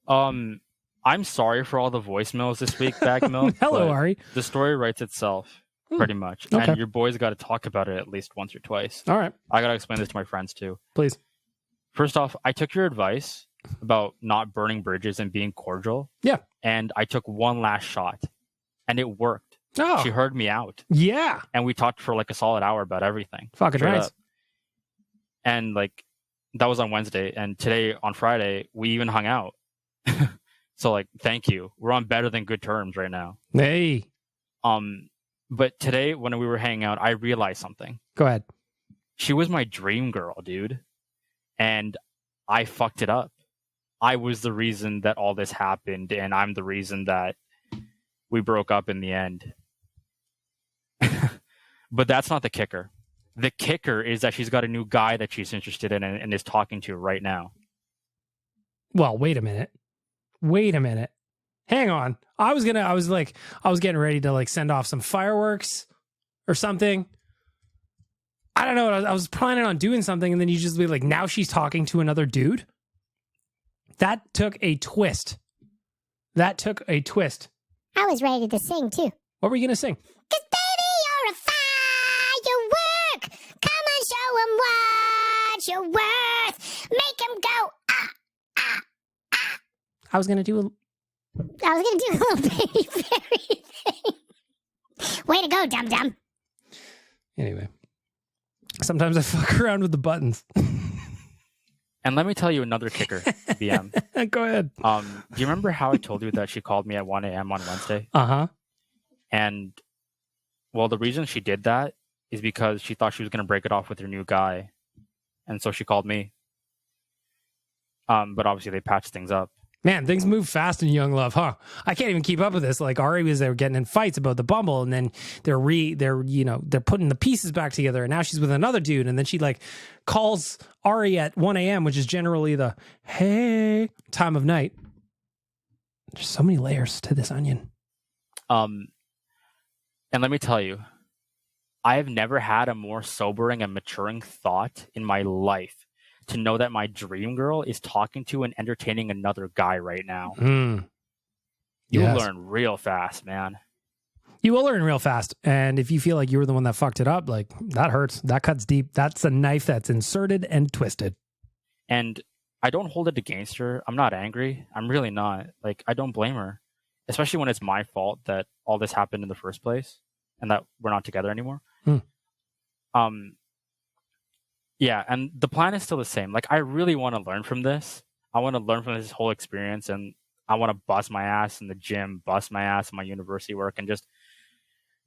[SPEAKER 3] I'm sorry for all the voicemails this week, Bagmill.
[SPEAKER 1] Hello, Ari.
[SPEAKER 3] The story writes itself, pretty much.
[SPEAKER 1] Okay.
[SPEAKER 3] And your boys got to talk about it at least once or twice.
[SPEAKER 1] All right.
[SPEAKER 3] I got to explain this to my friends, too.
[SPEAKER 1] Please.
[SPEAKER 3] First off, I took your advice about not burning bridges and being cordial.
[SPEAKER 1] Yeah.
[SPEAKER 3] And I took one last shot, and it worked.
[SPEAKER 1] Oh.
[SPEAKER 3] She heard me out.
[SPEAKER 1] Yeah.
[SPEAKER 3] And we talked for like a solid hour about everything.
[SPEAKER 1] Fucking nice.
[SPEAKER 3] And like, that was on Wednesday. And today, on Friday, we even hung out. So like, thank you. We're on better than good terms right now.
[SPEAKER 1] Hey.
[SPEAKER 3] But today, when we were hanging out, I realized something.
[SPEAKER 1] Go ahead.
[SPEAKER 3] She was my dream girl, dude. And I fucked it up. I was the reason that all this happened, and I'm the reason that we broke up in the end. But that's not the kicker. The kicker is that she's got a new guy that she's interested in and is talking to right now.
[SPEAKER 1] Well, wait a minute. Hang on. I was getting ready to like send off some fireworks or something. I don't know. I was planning on doing something, and then you just be like, now she's talking to another dude. That took a twist. I
[SPEAKER 8] was ready to sing too.
[SPEAKER 1] What were you going to sing?
[SPEAKER 8] 'Cause baby, you're a firework. Come on, show 'em what you're worth. Make 'em go, ah, ah, ah.
[SPEAKER 1] I was going to do a
[SPEAKER 8] little baby fairy thing. Way to go, dum-dum.
[SPEAKER 1] Anyway. Sometimes I fuck around with the buttons.
[SPEAKER 3] And let me tell you another kicker, BM.
[SPEAKER 1] Go ahead.
[SPEAKER 3] Do you remember how I told you that she called me at 1 a.m. on Wednesday?
[SPEAKER 1] Uh-huh.
[SPEAKER 3] And, well, the reason she did that is because she thought she was going to break it off with her new guy. And so she called me. But obviously they patched things up.
[SPEAKER 1] Man, things move fast in Young Love, huh? I can't even keep up with this. Like Ari was there getting in fights about the Bumble, and then they're putting the pieces back together, and now she's with another dude, and then she like calls Ari at 1 a.m., which is generally the hey time of night. There's so many layers to this onion.
[SPEAKER 3] And let me tell you, I have never had a more sobering and maturing thought in my life to know that my dream girl is talking to and entertaining another guy right now. You'll learn real fast, man.
[SPEAKER 1] You will learn real fast. And if you feel like you were the one that fucked it up, like that hurts. That cuts deep. That's a knife that's inserted and twisted.
[SPEAKER 3] And I don't hold it against her. I'm not angry. I'm really not. Like, I don't blame her, especially when it's my fault that all this happened in the first place and that we're not together anymore. Yeah, and the plan is still the same. Like, I really want to learn from this. I want to learn from this whole experience, and I want to bust my ass in the gym, bust my ass in my university work, and just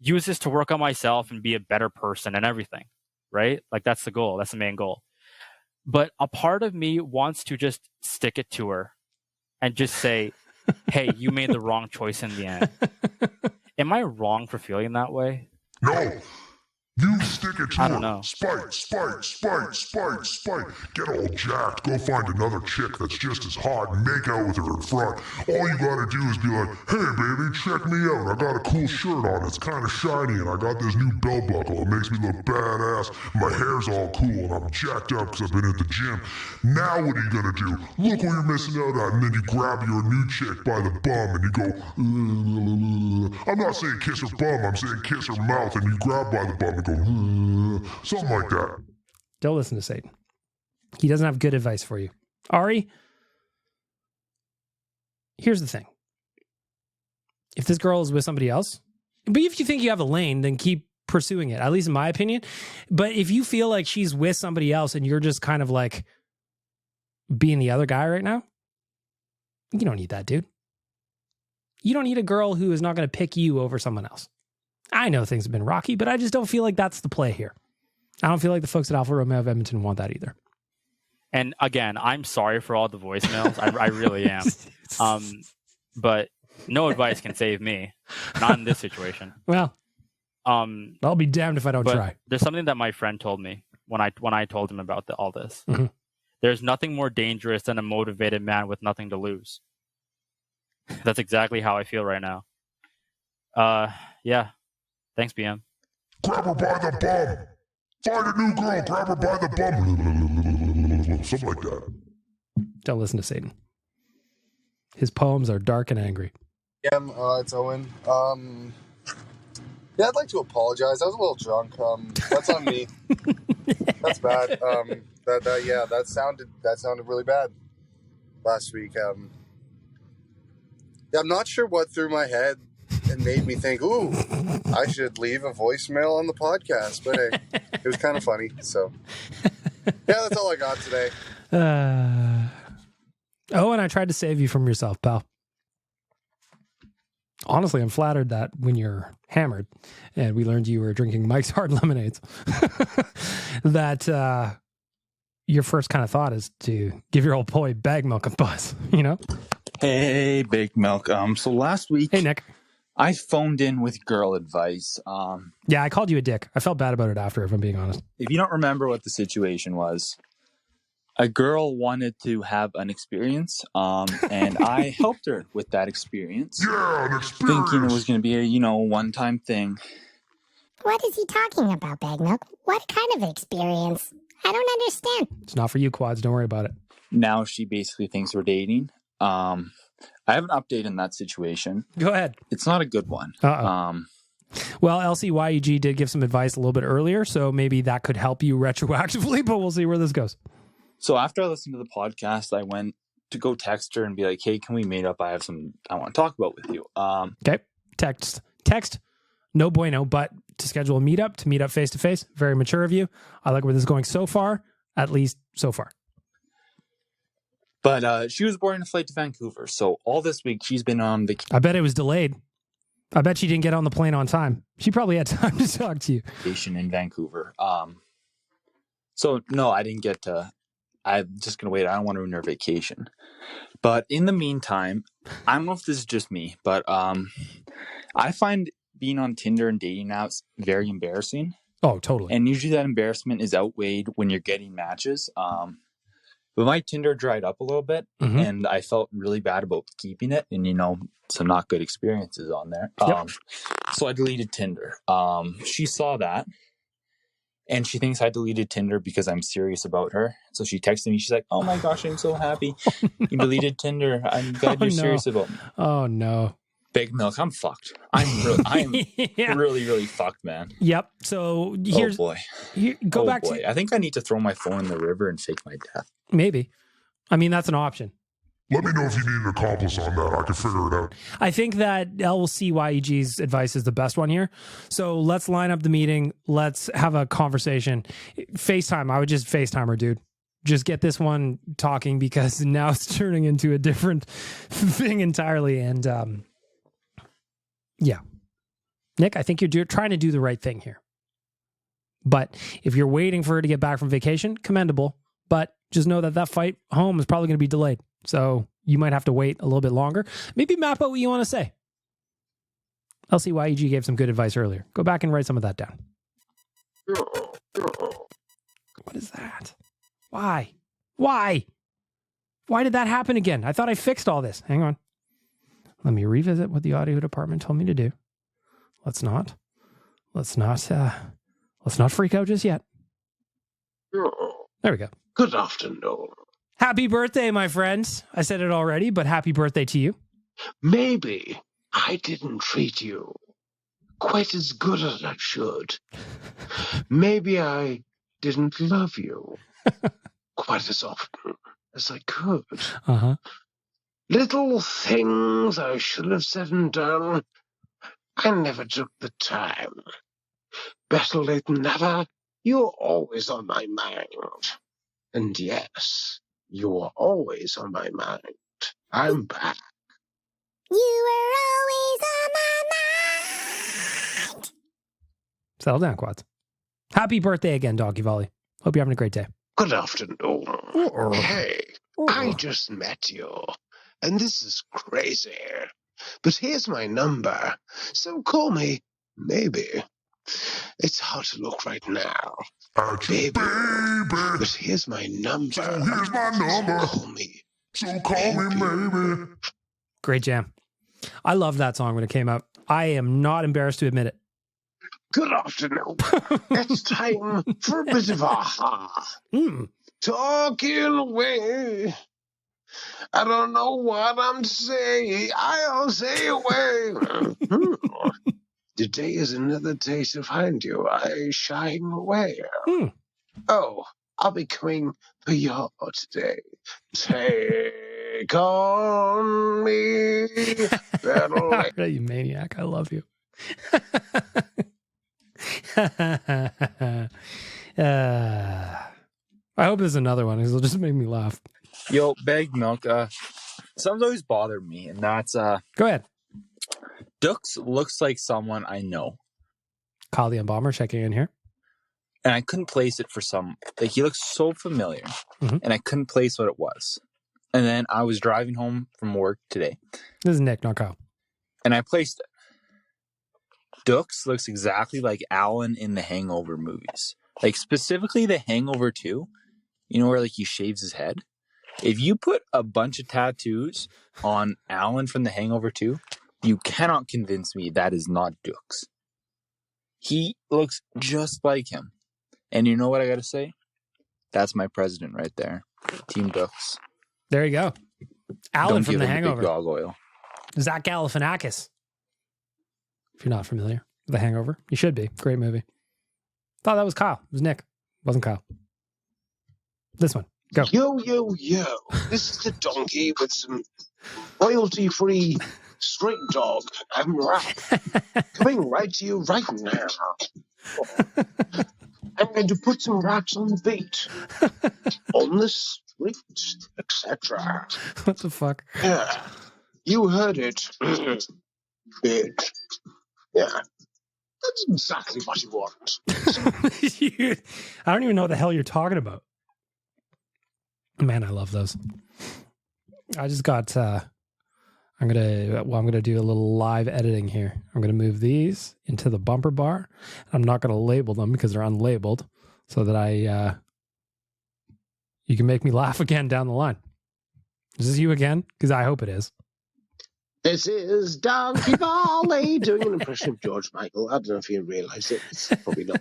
[SPEAKER 3] use this to work on myself and be a better person and everything, right? Like, that's the goal. That's the main goal. But a part of me wants to just stick it to her and just say, hey, you made the wrong choice in the end. Am I wrong for feeling that way?
[SPEAKER 7] No. You stick it to
[SPEAKER 3] I don't know.
[SPEAKER 7] Spite. Get all jacked. Go find another chick that's just as hot and make out with her in front. All you gotta do is be like, hey baby, check me out. I got a cool shirt on. It's kind of shiny and I got this new belt buckle. It makes me look badass. My hair's all cool and I'm jacked up because I've been at the gym. Now what are you gonna do? Look what you're missing out on. And then you grab your new chick by the bum and you go, I'm not saying kiss her bum. I'm saying kiss her mouth, and you grab by the bum and go, something like that.
[SPEAKER 1] Don't listen to Satan. He doesn't have good advice for you. Ari, here's the thing. If this girl is with somebody else, but if you think you have a lane, then keep pursuing it, at least in my opinion. But if you feel like she's with somebody else and you're just kind of like being the other guy right now, you don't need that, dude. You don't need a girl who is not going to pick you over someone else. I know things have been rocky, but I just don't feel like that's the play here. I don't feel like the folks at Alpha Romeo of Edmonton want that either.
[SPEAKER 3] And again, I'm sorry for all the voicemails. I really am. But no advice can save me. Not in this situation.
[SPEAKER 1] Well, I'll be damned if I don't try.
[SPEAKER 3] There's something that my friend told me when I told him about all this. Mm-hmm. There's nothing more dangerous than a motivated man with nothing to lose. That's exactly how I feel right now. Yeah. Thanks, BM.
[SPEAKER 7] Grab her by the bum. Find a new girl. Grab her by the bum. Something like that.
[SPEAKER 1] Don't listen to Satan. His poems are dark and angry.
[SPEAKER 16] Yeah, it's Owen. Yeah, I'd like to apologize. I was a little drunk. That's on me. That's bad. That sounded really bad last week. Yeah, I'm not sure what through my head and made me think, ooh, I should leave a voicemail on the podcast. But hey, it was kind of funny. So, yeah, that's all I got today.
[SPEAKER 1] And I tried to save you from yourself, pal. Honestly, I'm flattered that when you're hammered and we learned you were drinking Mike's Hard Lemonades, that your first kind of thought is to give your old boy Bag Milk a buzz, you know?
[SPEAKER 17] Hey, Big Milk. So last week...
[SPEAKER 1] Hey, Nick.
[SPEAKER 17] I phoned in with girl advice.
[SPEAKER 1] Yeah, I called you a dick. I felt bad about it after, if I'm being honest.
[SPEAKER 17] If you don't remember what the situation was, a girl wanted to have an experience, and I helped her with that experience.
[SPEAKER 7] Yeah, an experience.
[SPEAKER 17] Thinking it was going to be a, one-time thing.
[SPEAKER 8] What is he talking about, Bag Milk? What kind of experience? I don't understand.
[SPEAKER 1] It's not for you, Quads. Don't worry about it.
[SPEAKER 17] Now she basically thinks we're dating. I have an update in that situation.
[SPEAKER 1] Go ahead.
[SPEAKER 17] It's not a good one.
[SPEAKER 1] Uh-oh. Well, LCYEG did give some advice a little bit earlier, so maybe that could help you retroactively, but we'll see where this goes.
[SPEAKER 17] So after I listened to the podcast, I went to go text her and be like, hey, can we meet up? I have some I want to talk about with you.
[SPEAKER 1] Okay. Text. No bueno, but to schedule a meetup, to meet up face-to-face. Very mature of you. I like where this is going so far, at least so far.
[SPEAKER 17] But she was boarding a flight to Vancouver. So all this week, she's been on vacation.
[SPEAKER 1] I bet it was delayed. I bet she didn't get on the plane on time. She probably had time to talk to you.
[SPEAKER 17] Vacation in Vancouver. So no, I didn't get to I'm just going to wait. I don't want to ruin her vacation. But in the meantime, I don't know if this is just me, but I find being on Tinder and dating apps very embarrassing.
[SPEAKER 1] Oh, totally.
[SPEAKER 17] And usually that embarrassment is outweighed when you're getting matches. But my Tinder dried up a little bit, and I felt really bad about keeping it, and some not good experiences on there. So I deleted Tinder. She saw that, and she thinks I deleted Tinder because I'm serious about her. So she texted me. She's like, "Oh my gosh, I'm so happy you deleted Tinder. I'm glad you're serious about me."
[SPEAKER 1] Oh no.
[SPEAKER 17] Big Milk, I'm fucked. I'm really, really fucked, man.
[SPEAKER 1] Yep. So here's
[SPEAKER 17] oh boy.
[SPEAKER 1] Go back to.
[SPEAKER 17] I think I need to throw my phone in the river and fake my death.
[SPEAKER 1] Maybe. I mean, that's an option.
[SPEAKER 7] Let me know if you need an accomplice on that. I can figure it out.
[SPEAKER 1] I think that LCYEG's advice is the best one here. So let's line up the meeting. Let's have a conversation. FaceTime. I would just FaceTime her, dude. Just get this one talking, because now it's turning into a different thing entirely. And yeah. Nick, I think you're trying to do the right thing here. But if you're waiting for her to get back from vacation, commendable. But just know that fight home is probably going to be delayed. So you might have to wait a little bit longer. Maybe map out what you want to say. LCYEG gave some good advice earlier. Go back and write some of that down. What is that? Why? Why did that happen again? I thought I fixed all this. Hang on. Let me revisit what the audio department told me to do. Let's not freak out just yet. There we go.
[SPEAKER 4] Good afternoon.
[SPEAKER 1] Happy birthday, my friends. I said it already, but happy birthday to you.
[SPEAKER 4] Maybe I didn't treat you quite as good as I should. Maybe I didn't love you quite as often as I could. Little things I should have said and done. I never took the time. Better late than never. You're always on my mind. And yes, you're always on my mind. I'm back.
[SPEAKER 8] You were always on my mind.
[SPEAKER 1] Settle down, Quads. Happy birthday again, Donkey Volley. Hope you're having a great day.
[SPEAKER 4] Good afternoon. Hey, I just met you, and this is crazy. But here's my number, so call me maybe. It's hard to look right now. Baby. But here's my number.
[SPEAKER 7] So here's my number.
[SPEAKER 4] So call me.
[SPEAKER 7] So call me maybe.
[SPEAKER 1] Great jam. I loved that song when it came out. I am not embarrassed to admit it.
[SPEAKER 4] Good afternoon. It's time for a bit of aha. Talking away. I don't know what I'm saying. I'll say away. Today is another day to find you. I shying away. Oh, I'll be coming for you today. Take on me.
[SPEAKER 1] You maniac. I love you. I hope there's another one because it'll just make me laugh.
[SPEAKER 17] Yo, Big Milk, something's always bothered me, and that's
[SPEAKER 1] Go ahead.
[SPEAKER 17] Dux looks like someone I know.
[SPEAKER 1] Kyle the Unbomber checking in here.
[SPEAKER 17] And I couldn't place it for he looks so familiar, and I couldn't place what it was. And then I was driving home from work today.
[SPEAKER 1] This is Nick, not Kyle.
[SPEAKER 17] And I placed it. Dux looks exactly like Alan in the Hangover movies. Like, specifically the Hangover 2. You know where, like, he shaves his head? If you put a bunch of tattoos on Alan from the Hangover 2, you cannot convince me that is not Dux. He looks just like him. And you know what I gotta say? That's my president right there. Team Dux.
[SPEAKER 1] There you go. Alan from the
[SPEAKER 17] Hangover.
[SPEAKER 1] Hangover.
[SPEAKER 17] Big dog oil.
[SPEAKER 1] Zach Galifianakis. If you're not familiar with The Hangover, you should be. Great movie. Thought that was Kyle. It was Nick. Wasn't Kyle. This one. Go.
[SPEAKER 4] Yo, yo, yo. This is the donkey with some royalty-free straight dog and rap. Coming right to you right now. I'm going to put some raps on the beat. On the street, etc.
[SPEAKER 1] What the fuck?
[SPEAKER 4] Yeah. You heard it. Bitch. Yeah. That's exactly what you want.
[SPEAKER 1] I don't even know what the hell you're talking about. Man, I love those. I just got, I'm going to do a little live editing here. I'm going to move these into the bumper bar. I'm not going to label them because they're unlabeled so that you can make me laugh again down the line. Is this you again? Because I hope it is.
[SPEAKER 4] This is Donkey Volley doing an impression of George Michael. I don't know if you realize it. It's probably not.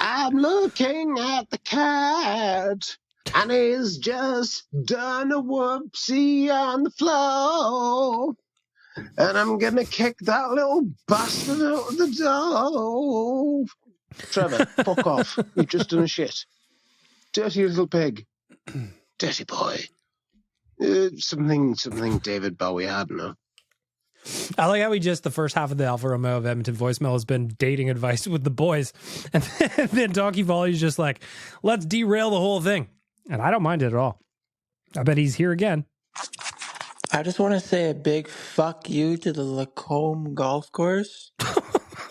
[SPEAKER 4] I'm looking at the cat, and he's just done a whoopsie on the floor. And I'm going to kick that little bastard out of the door. Trevor, fuck off. You've just done a shit. Dirty little pig. Dirty boy. Something David Bowie, I don't know.
[SPEAKER 1] I like how the first half of the Alfa Romeo of Edmonton voicemail has been dating advice with the boys. And then Donkey Volley's just like, let's derail the whole thing. And I don't mind it at all. I bet he's here again.
[SPEAKER 18] I just want to say a big fuck you to the Lacombe golf course.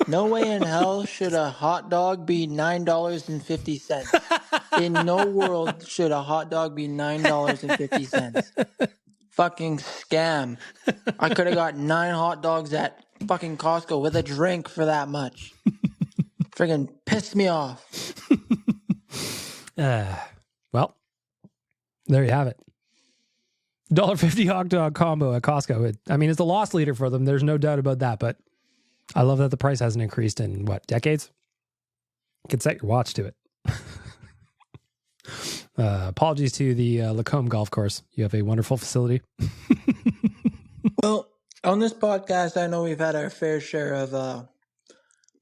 [SPEAKER 18] No way in hell should a hot dog be $9.50. In no world should a hot dog be $9.50. Fucking scam. I could have got 9 hot dogs at fucking Costco with a drink for that much. Friggin' pissed me off.
[SPEAKER 1] Well, there you have it. $1.50 hot dog combo at Costco. It's the loss leader for them. There's no doubt about that. But I love that the price hasn't increased in, decades? You can set your watch to it. Apologies to the Lacombe Golf Course. You have a wonderful facility.
[SPEAKER 18] Well, on this podcast, I know we've had our fair share of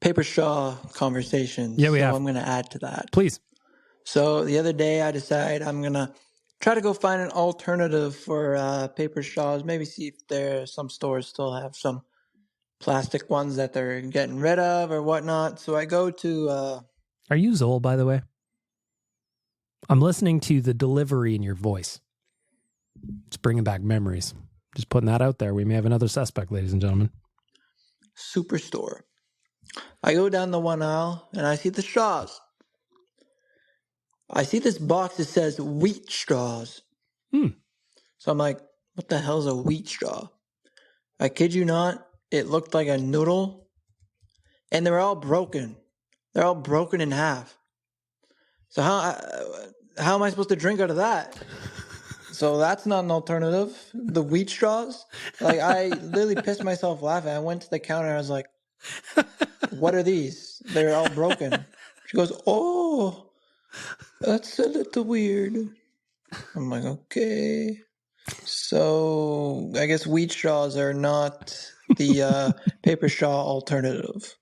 [SPEAKER 18] paper straw conversations.
[SPEAKER 1] Yeah, we have.
[SPEAKER 18] I'm going to add to that.
[SPEAKER 1] Please.
[SPEAKER 18] So the other day, I decided I'm going to try to go find an alternative for paper straws. Maybe see if some stores still have some plastic ones that they're getting rid of or whatnot. So I go to...
[SPEAKER 1] Are you Zoll, by the way? I'm listening to the delivery in your voice. It's bringing back memories. Just putting that out there. We may have another suspect, ladies and gentlemen.
[SPEAKER 18] Superstore. I go down the one aisle and I see the straws. I see this box that says wheat straws. So I'm like, what the hell's a wheat straw? I kid you not, it looked like a noodle. And they're all broken. They're all broken in half. So how am I supposed to drink out of that? So that's not an alternative. The wheat straws. Like, I literally pissed myself laughing. I went to the counter and I was like, what are these? They're all broken. She goes, oh, that's a little weird. I'm like, okay. So I guess wheat straws are not the paper straw alternative.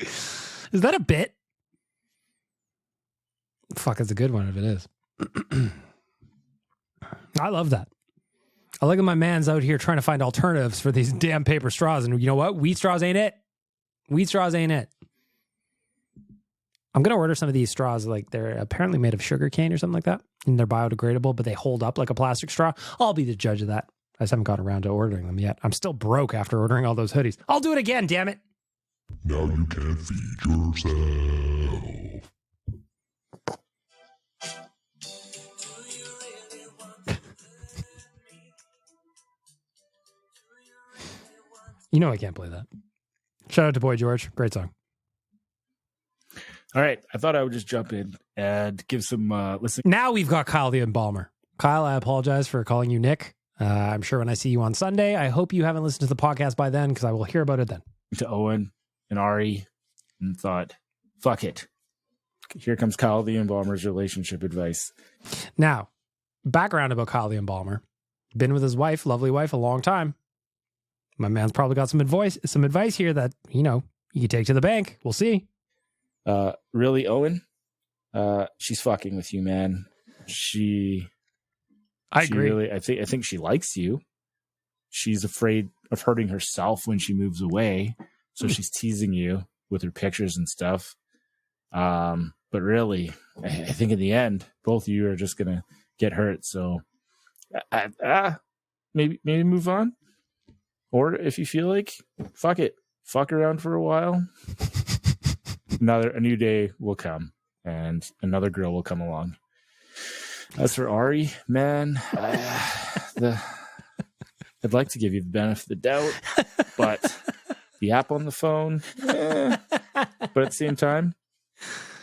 [SPEAKER 1] Is that a bit? Fuck, it's a good one if it is. I love that. I like that my man's out here trying to find alternatives for these damn paper straws. And you know what? Wheat straws ain't it. Wheat straws ain't it. I'm going to order some of these straws. Like, they're apparently made of sugar cane or something like that. And they're biodegradable, but they hold up like a plastic straw. I'll be the judge of that. I just haven't gotten around to ordering them yet. I'm still broke after ordering all those hoodies. I'll do it again, damn it.
[SPEAKER 7] Now you can feed yourself.
[SPEAKER 1] You know I can't play that. Shout out to Boy George. Great song.
[SPEAKER 19] All right. I thought I would just jump in and give some listen.
[SPEAKER 1] Now we've got Kyle the Embalmer. Kyle, I apologize for calling you Nick. I'm sure when I see you on Sunday, I hope you haven't listened to the podcast by then because I will hear about it then.
[SPEAKER 19] To Owen and Ari and thought, fuck it. Here comes Kyle the Embalmer's relationship advice.
[SPEAKER 1] Now, background about Kyle the Embalmer. Been with his wife, lovely wife, a long time. My man's probably got some advice here that, you can take to the bank. We'll see.
[SPEAKER 19] Really, Owen? She's fucking with you, man. I agree. Really, I think she likes you. She's afraid of hurting herself when she moves away. So she's teasing you with her pictures and stuff. But really, I think in the end, both of you are just going to get hurt. So maybe move on. Or if you feel like, fuck it. Fuck around for a while. A new day will come and another girl will come along. As for Ari, man, I'd like to give you the benefit of the doubt, but the app on the phone, but at the same time,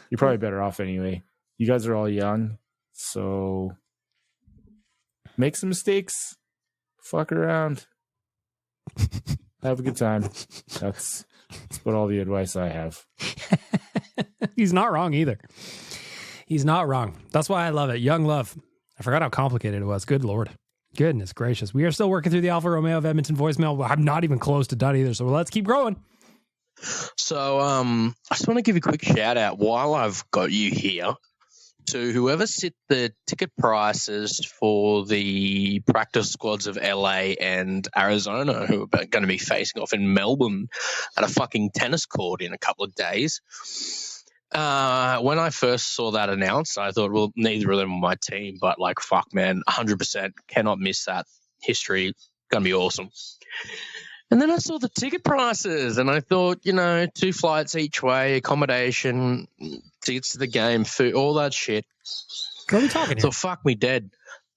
[SPEAKER 19] you're probably better off anyway. You guys are all young, so make some mistakes, fuck around, have a good time. That's about all the advice I have.
[SPEAKER 1] He's not wrong either. He's not wrong. That's why I love it. Young love. I forgot how complicated it was. Good Lord. Goodness gracious. We are still working through the Alfa Romeo of Edmonton voicemail. I'm not even close to done either, so let's keep growing.
[SPEAKER 10] So I just want to give a quick shout out while I've got you here to whoever set the ticket prices for the practice squads of LA and Arizona who are going to be facing off in Melbourne at a fucking tennis court in a couple of days. When I first saw that announced, I thought, well, neither of them are my team, but like, fuck, man, 100% cannot miss that. History, going to be awesome. And then I saw the ticket prices and I thought, 2 flights each way, accommodation, tickets to the game, food, all that shit.
[SPEAKER 1] What are we talking here?
[SPEAKER 10] So fuck me dead.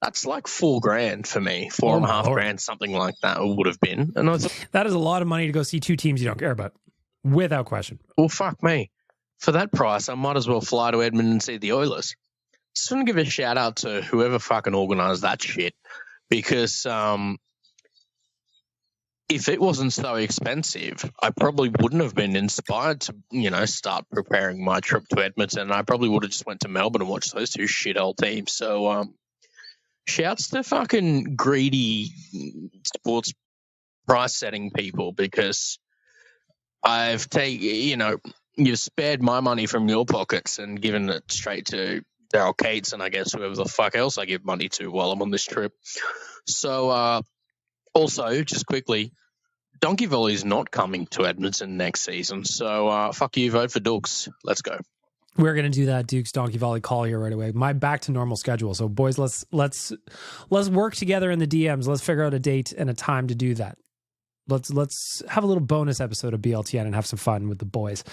[SPEAKER 10] That's like $4,000 for me, $4,500, something like that would have been. And I thought,
[SPEAKER 1] that is a lot of money to go see 2 teams you don't care about, without question.
[SPEAKER 10] Well, fuck me. For that price, I might as well fly to Edmonton and see the Oilers. Just want to give a shout out to whoever fucking organised that shit, because if it wasn't so expensive, I probably wouldn't have been inspired to, start preparing my trip to Edmonton. I probably would have just went to Melbourne and watched those 2 shithole teams. So, shouts to fucking greedy sports price setting people, because I've taken, you've spared my money from your pockets and given it straight to Daryl Cates and I guess whoever the fuck else I give money to while I'm on this trip. So, also, just quickly, Donkey Volley's not coming to Edmonton next season. So, fuck you, vote for Dukes. Let's go.
[SPEAKER 1] We're gonna do that Duke's Donkey Volley call here right away. My back to normal schedule. So, boys, let's work together in the DMs. Let's figure out a date and a time to do that. Let's have a little bonus episode of BLTN and have some fun with the boys.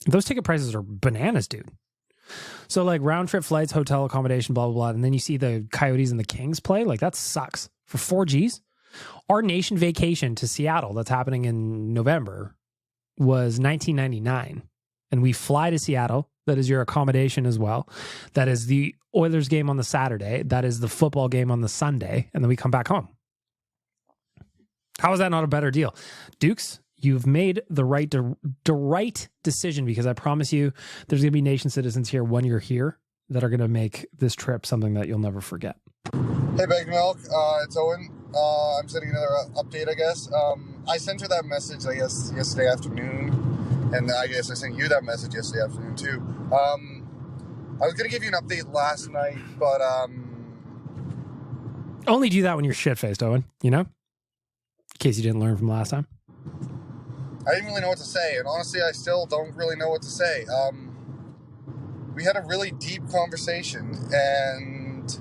[SPEAKER 1] Those ticket prices are bananas, dude. So like round trip flights, hotel accommodation, blah, blah, blah. And then you see the Coyotes and the Kings play. Like that sucks for 4Gs. Our nation vacation to Seattle that's happening in November was $19.99. And we fly to Seattle. That is your accommodation as well. That is the Oilers game on the Saturday. That is the football game on the Sunday. And then we come back home. How is that not a better deal? Dukes, you've made the right decision, because I promise you there's going to be nation citizens here when you're here that are going to make this trip something that you'll never forget.
[SPEAKER 16] Hey, Big Milk. It's Owen. I'm sending another update, I guess. I sent her that message, I guess, yesterday afternoon, and I guess I sent you that message yesterday afternoon, too. I was going to give you an update last night, but...
[SPEAKER 1] Only do that when you're shit-faced, Owen, In case you didn't learn from last time.
[SPEAKER 16] I didn't really know what to say, and honestly, I still don't really know what to say. We had a really deep conversation, and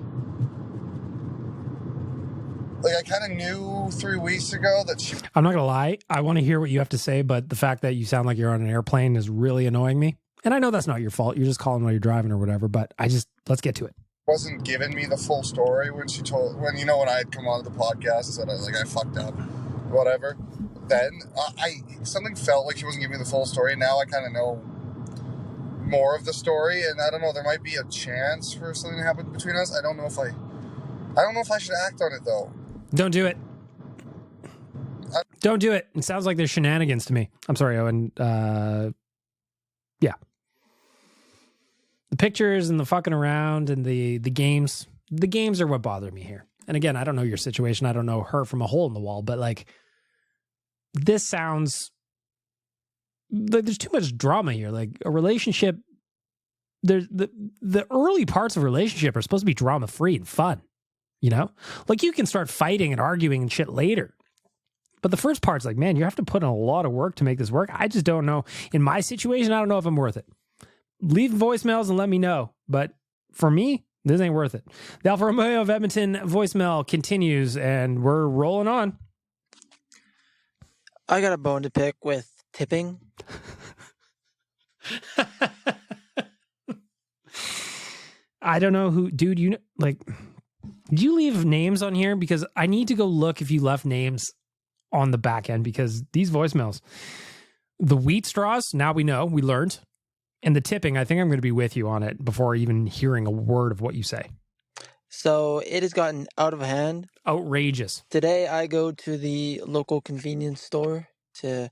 [SPEAKER 16] I kind of knew 3 weeks ago that she...
[SPEAKER 1] I'm not going to lie. I want to hear what you have to say, but the fact that you sound like you're on an airplane is really annoying me. And I know that's not your fault. You're just calling while you're driving or whatever, but let's get to it.
[SPEAKER 16] Wasn't giving me the full story when when I had come on the podcast that I fucked up, whatever. Then something felt like she wasn't giving me the full story. Now I kind of know more of the story, and I don't know. There might be a chance for something to happen between us. I don't know if I should act on it though.
[SPEAKER 1] Don't do it. Don't do it. It sounds like there's shenanigans to me. I'm sorry, Owen. Yeah. The pictures and the fucking around and the games are what bother me here. And again, I don't know your situation. I don't know her from a hole in the wall, but this sounds like there's too much drama here. Like a relationship, there's the early parts of a relationship are supposed to be drama free and fun, you can start fighting and arguing and shit later. But the first part's man, you have to put in a lot of work to make this work. I just don't know. In my situation, I don't know if I'm worth it. Leave voicemails and let me know. But for me, this ain't worth it. The Alfa Romeo of Edmonton voicemail continues, and we're rolling on.
[SPEAKER 18] I got a bone to pick with tipping.
[SPEAKER 1] I don't know who, dude, you know, like, did you leave names on here? Because I need to go look if you left names on the back end, because these voicemails, the wheat straws, now we know, we learned. And the tipping, I think I'm going to be with you on it before even hearing a word of what you say.
[SPEAKER 20] So it has gotten out of hand.
[SPEAKER 1] Outrageous.
[SPEAKER 20] Today I go to the local convenience store to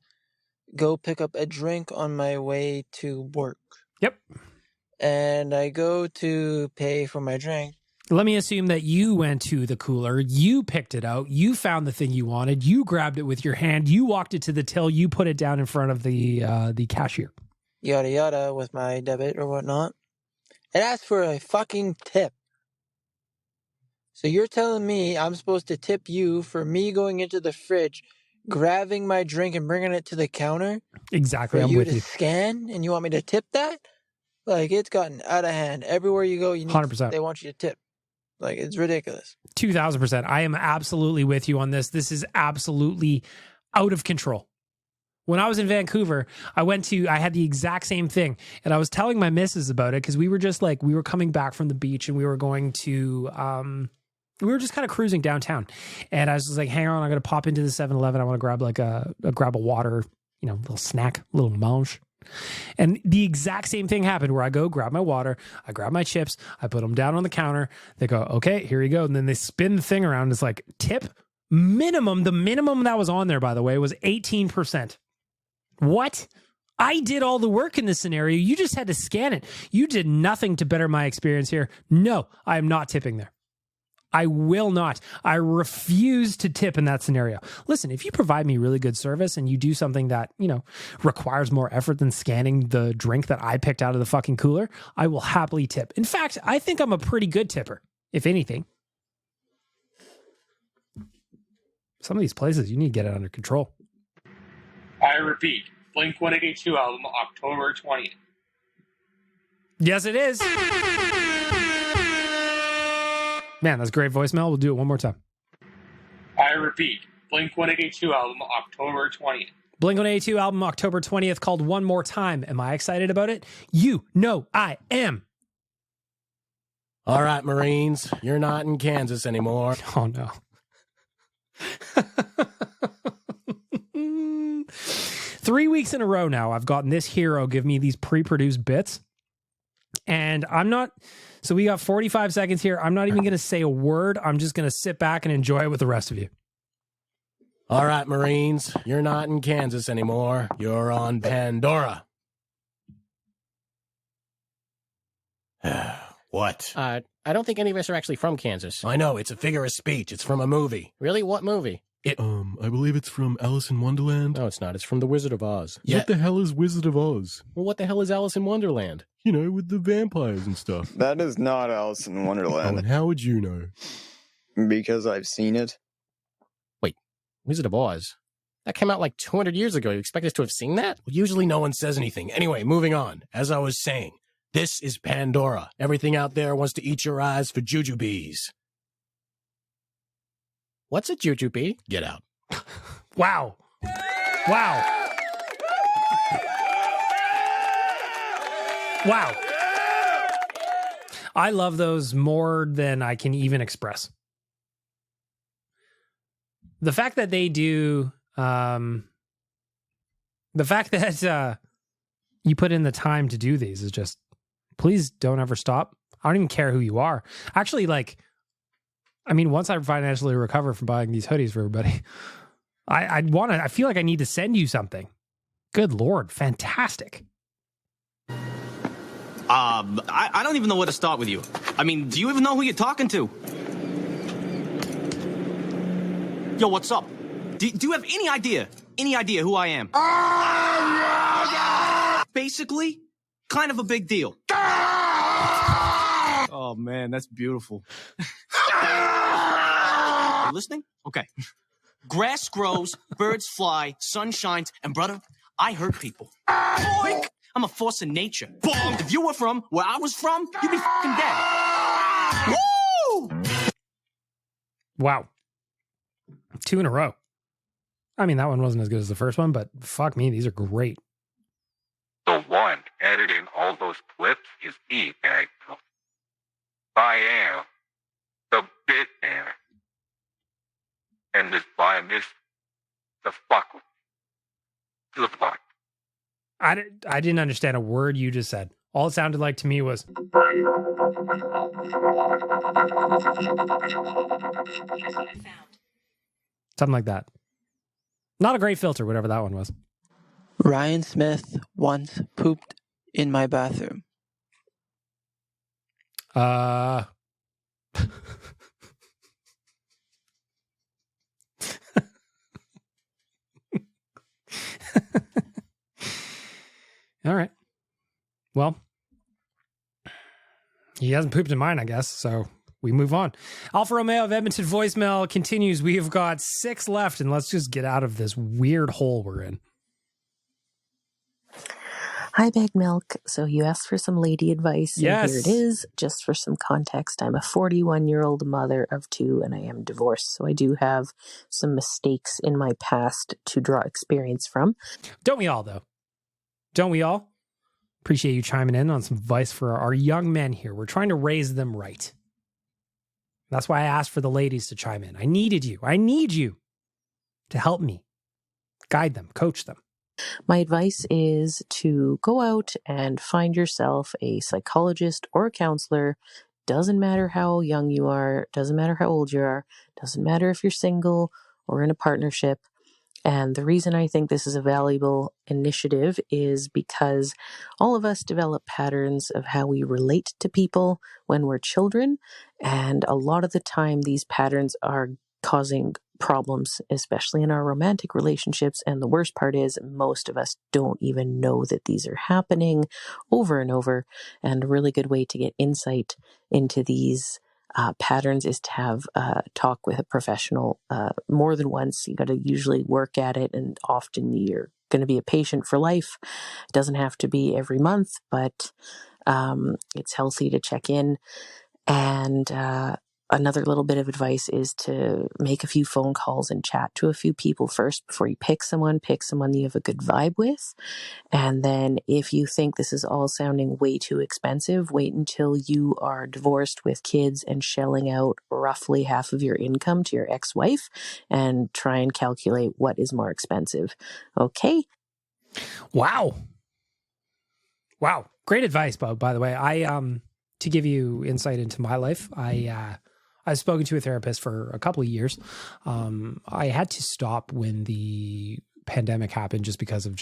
[SPEAKER 20] go pick up a drink on my way to work.
[SPEAKER 1] Yep.
[SPEAKER 20] And I go to pay for my drink.
[SPEAKER 1] Let me assume that you went to the cooler, you picked it out, you found the thing you wanted, you grabbed it with your hand, you walked it to the till, you put it down in front of the cashier.
[SPEAKER 20] Yada yada with my debit or whatnot. It asked for a fucking tip. So you're telling me I'm supposed to tip you for me going into the fridge, grabbing my drink and bringing it to the counter?
[SPEAKER 1] Exactly,
[SPEAKER 20] for
[SPEAKER 1] I'm
[SPEAKER 20] you
[SPEAKER 1] with
[SPEAKER 20] to
[SPEAKER 1] you.
[SPEAKER 20] scan, and you want me to tip that? Like, it's gotten out of hand. Everywhere you go, you need
[SPEAKER 1] 100%.
[SPEAKER 20] they want you to tip. Like, it's ridiculous.
[SPEAKER 1] 2,000%. I am absolutely with you on this. This is absolutely out of control. When I was in Vancouver, I had the exact same thing. And I was telling my missus about it because we were just like, we were coming back from the beach and we were going to, we were just kind of cruising downtown. And I was just like, hang on, I'm going to pop into the 7-Eleven. I want to grab grab a water, you know, little snack, little munch. And the exact same thing happened where I go grab my water, I grab my chips, I put them down on the counter. They go, okay, here you go. And then they spin the thing around. It's like tip minimum. The minimum that was on there, by the way, was 18%. What? I did all the work in this scenario. You just had to scan it. You did nothing to better my experience here. No, I am not tipping there. I will not. I refuse to tip in that scenario. Listen, if you provide me really good service and you do something that, you know, requires more effort than scanning the drink that I picked out of the fucking cooler, I will happily tip. In fact, I think I'm a pretty good tipper, if anything. Some of these places, you need to get it under control.
[SPEAKER 21] I repeat, Blink-182 album, October 20th.
[SPEAKER 1] Yes, it is. Man, that's a great voicemail. We'll do it one more time.
[SPEAKER 21] I repeat, Blink-182 album, October 20th.
[SPEAKER 1] Blink-182 album, October 20th, called One More Time. Am I excited about it? You know I am.
[SPEAKER 22] All right, Marines, you're not in Kansas anymore.
[SPEAKER 1] Oh, no. 3 weeks in a row now, I've gotten this hero give me these pre-produced bits. And I'm not... So we got 45 seconds here. I'm not even going to say a word. I'm just going to sit back and enjoy it with the rest of you.
[SPEAKER 22] All right, Marines, you're not in Kansas anymore. You're on Pandora. What?
[SPEAKER 23] I don't think any of us are actually from Kansas.
[SPEAKER 22] I know, it's a figure of speech. It's from a movie.
[SPEAKER 23] Really? What movie?
[SPEAKER 24] I believe it's from Alice in Wonderland.
[SPEAKER 23] No, it's not. It's from The Wizard of Oz.
[SPEAKER 24] Yeah. What the hell is Wizard of Oz?
[SPEAKER 23] Well, what the hell is Alice in Wonderland?
[SPEAKER 24] You know, with the vampires and stuff.
[SPEAKER 25] That is not Alice in Wonderland.
[SPEAKER 24] Oh, and how would you know?
[SPEAKER 25] Because I've seen it.
[SPEAKER 23] Wait, Wizard of Oz? That came out like 200 years ago. You expect us to have seen that?
[SPEAKER 22] Well, usually no one says anything. Anyway, moving on. As I was saying, this is Pandora. Everything out there wants to eat your eyes for jujubes.
[SPEAKER 23] What's a jujube?
[SPEAKER 22] Get out.
[SPEAKER 1] Wow. Wow. Wow. I love those more than I can even express. The fact that they do, the fact that you put in the time to do these is just, please don't ever stop. I don't even care who you are. Actually, like, I mean, once I financially recover from buying these hoodies for everybody, I feel like I need to send you something. Good Lord. Fantastic.
[SPEAKER 26] I don't even know where to start with you. I mean, do you even know who you're talking to? Yo, what's up? Do you have any idea who I am? Basically, kind of a big deal. Oh, man, that's beautiful. You listening? Okay. Grass grows, birds fly, sun shines, and brother, I hurt people. Boink! I'm a force of nature. Boom! If you were from where I was from, you'd be fucking dead. Woo!
[SPEAKER 1] Wow. 2 in a row. I mean, that one wasn't as good as the first one, but fuck me, these are great.
[SPEAKER 27] The one editing all those clips is E. And I...
[SPEAKER 2] I am the bit man. And this biomist, the fuck to the fuck.
[SPEAKER 1] I didn't understand a word you just said. All it sounded like to me was... something like that. Not a great filter, whatever that one was.
[SPEAKER 20] Ryan Smith once pooped in my bathroom.
[SPEAKER 1] All right. Well, he hasn't pooped in mine, I guess, so we move on. Alfa Romeo of Edmonton voicemail continues. We have got 6 left, and let's just get out of this weird hole we're in.
[SPEAKER 5] Hi, Big Milk. So you asked for some lady advice, and
[SPEAKER 1] Yes.
[SPEAKER 5] here it is. Just for some context, I'm a 41-year-old mother of 2, and I am divorced. So I do have some mistakes in my past to draw experience from.
[SPEAKER 1] Don't we all, though? Don't we all? Appreciate you chiming in on some advice for our young men here. We're trying to raise them right. That's why I asked for the ladies to chime in. I needed you. I need you to help me guide them, coach them.
[SPEAKER 5] My advice is to go out and find yourself a psychologist or a counselor. Doesn't matter how young you are, doesn't matter how old you are, doesn't matter if you're single or in a partnership. And the reason I think this is a valuable initiative is because all of us develop patterns of how we relate to people when we're children. And a lot of the time, these patterns are causing problems, especially in our romantic relationships. And the worst part is most of us don't even know that these are happening over and over. And a really good way to get insight into these patterns is to have a talk with a professional more than once. You got to usually work at it, and often you're going to be a patient for life. It doesn't have to be every month, but it's healthy to check in. And another little bit of advice is to make a few phone calls and chat to a few people first before you pick someone you have a good vibe with. And then if you think this is all sounding way too expensive, wait until you are divorced with kids and shelling out roughly half of your income to your ex-wife and try and calculate what is more expensive. Okay.
[SPEAKER 1] Wow. Great advice, Bob, by the way. To give you insight into my life, I've spoken to a therapist for a couple of years. I had to stop when the pandemic happened just because of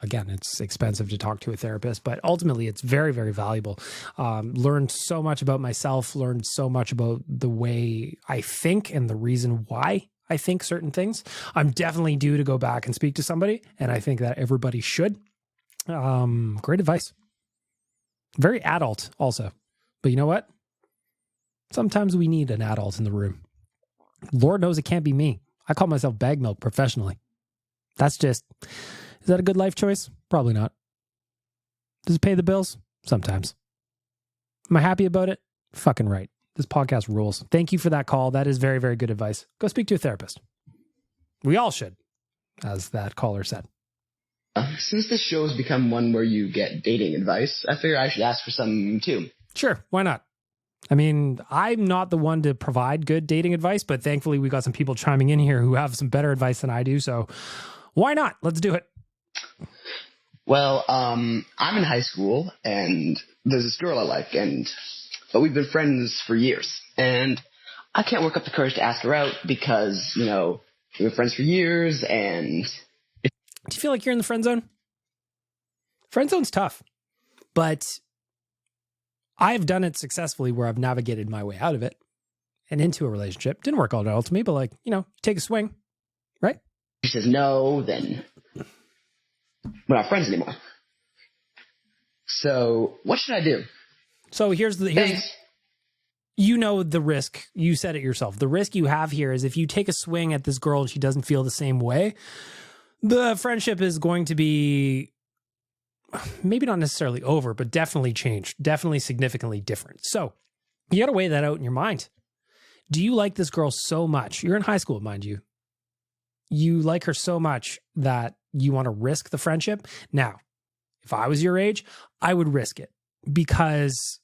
[SPEAKER 1] again, it's expensive to talk to a therapist, but ultimately it's very, very valuable. Learned so much about myself, learned so much about the way I think and the reason why I think certain things. I'm definitely due to go back and speak to somebody, and I think that everybody should. Great advice. Very adult also. But you know what? Sometimes we need an adult in the room. Lord knows it can't be me. I call myself bag milk professionally. Is that a good life choice? Probably not. Does it pay the bills? Sometimes. Am I happy about it? Fucking right. This podcast rules. Thank you for that call. That is very, very good advice. Go speak to a therapist. We all should, as that caller said.
[SPEAKER 9] Since this show has become one where you get dating advice, I figure I should ask for some too.
[SPEAKER 1] Sure, why not? I mean, I'm not the one to provide good dating advice, but thankfully we got some people chiming in here who have some better advice than I do, so why not? Let's do it.
[SPEAKER 9] Well, I'm in high school, and there's this girl I like, but we've been friends for years, and I can't work up the courage to ask her out because, we've been friends for years, and...
[SPEAKER 1] Do you feel like you're in the friend zone? Friend zone's tough, but I've done it successfully where I've navigated my way out of it and into a relationship. Didn't work all out to me, but take a swing, right?
[SPEAKER 9] She says no, then we're not friends anymore. So what should I do?
[SPEAKER 1] So here's the risk. You said it yourself. The risk you have here is if you take a swing at this girl and she doesn't feel the same way, the friendship is going to be maybe not necessarily over, but definitely changed, definitely significantly different. So you got to weigh that out in your mind. Do you like this girl so much? You're in high school, mind you. You like her so much that you want to risk the friendship. Now, if I was your age, I would risk it because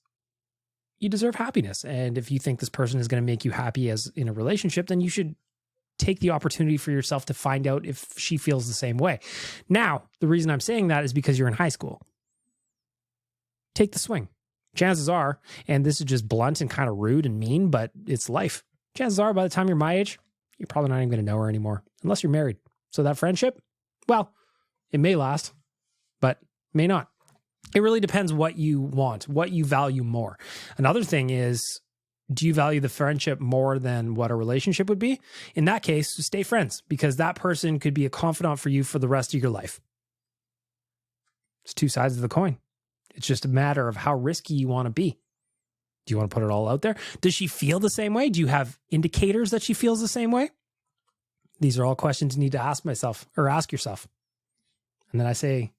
[SPEAKER 1] you deserve happiness. And if you think this person is going to make you happy as in a relationship, then you should take the opportunity for yourself to find out if she feels the same way. Now, the reason I'm saying that is because you're in high school. Take the swing. Chances are, and this is just blunt and kind of rude and mean, but it's life. Chances are, by the time you're my age, you're probably not even going to know her anymore, unless you're married. So that friendship, well, it may last, but may not. It really depends what you want, what you value more. Another thing is, do you value the friendship more than what a relationship would be? In that case, stay friends, because that person could be a confidant for you for the rest of your life. It's two sides of the coin. It's just a matter of how risky you want to be. Do you want to put it all out there? Does she feel the same way? Do you have indicators that she feels the same way? These are all questions you need to ask myself or ask yourself. And then I say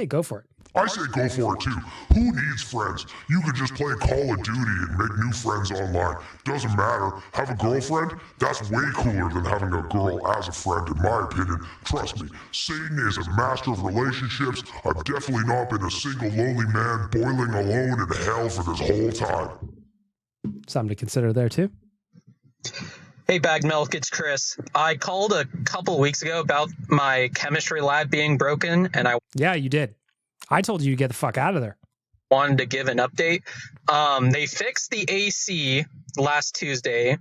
[SPEAKER 1] go for it.
[SPEAKER 7] I say go for it too. Who needs friends? You could just play Call of Duty and make new friends online. Doesn't matter. Have a girlfriend? That's way cooler than having a girl as a friend, in my opinion. Trust me, Satan is a master of relationships. I've definitely not been a single lonely man boiling alone in hell for this whole time.
[SPEAKER 1] Something to consider there too.
[SPEAKER 6] Hey, Bag Milk, it's Chris. I called a couple weeks ago about my chemistry lab being broken, and
[SPEAKER 1] Yeah, you did. I told you to get the fuck out of there.
[SPEAKER 6] Wanted to give an update. They fixed the AC last Tuesday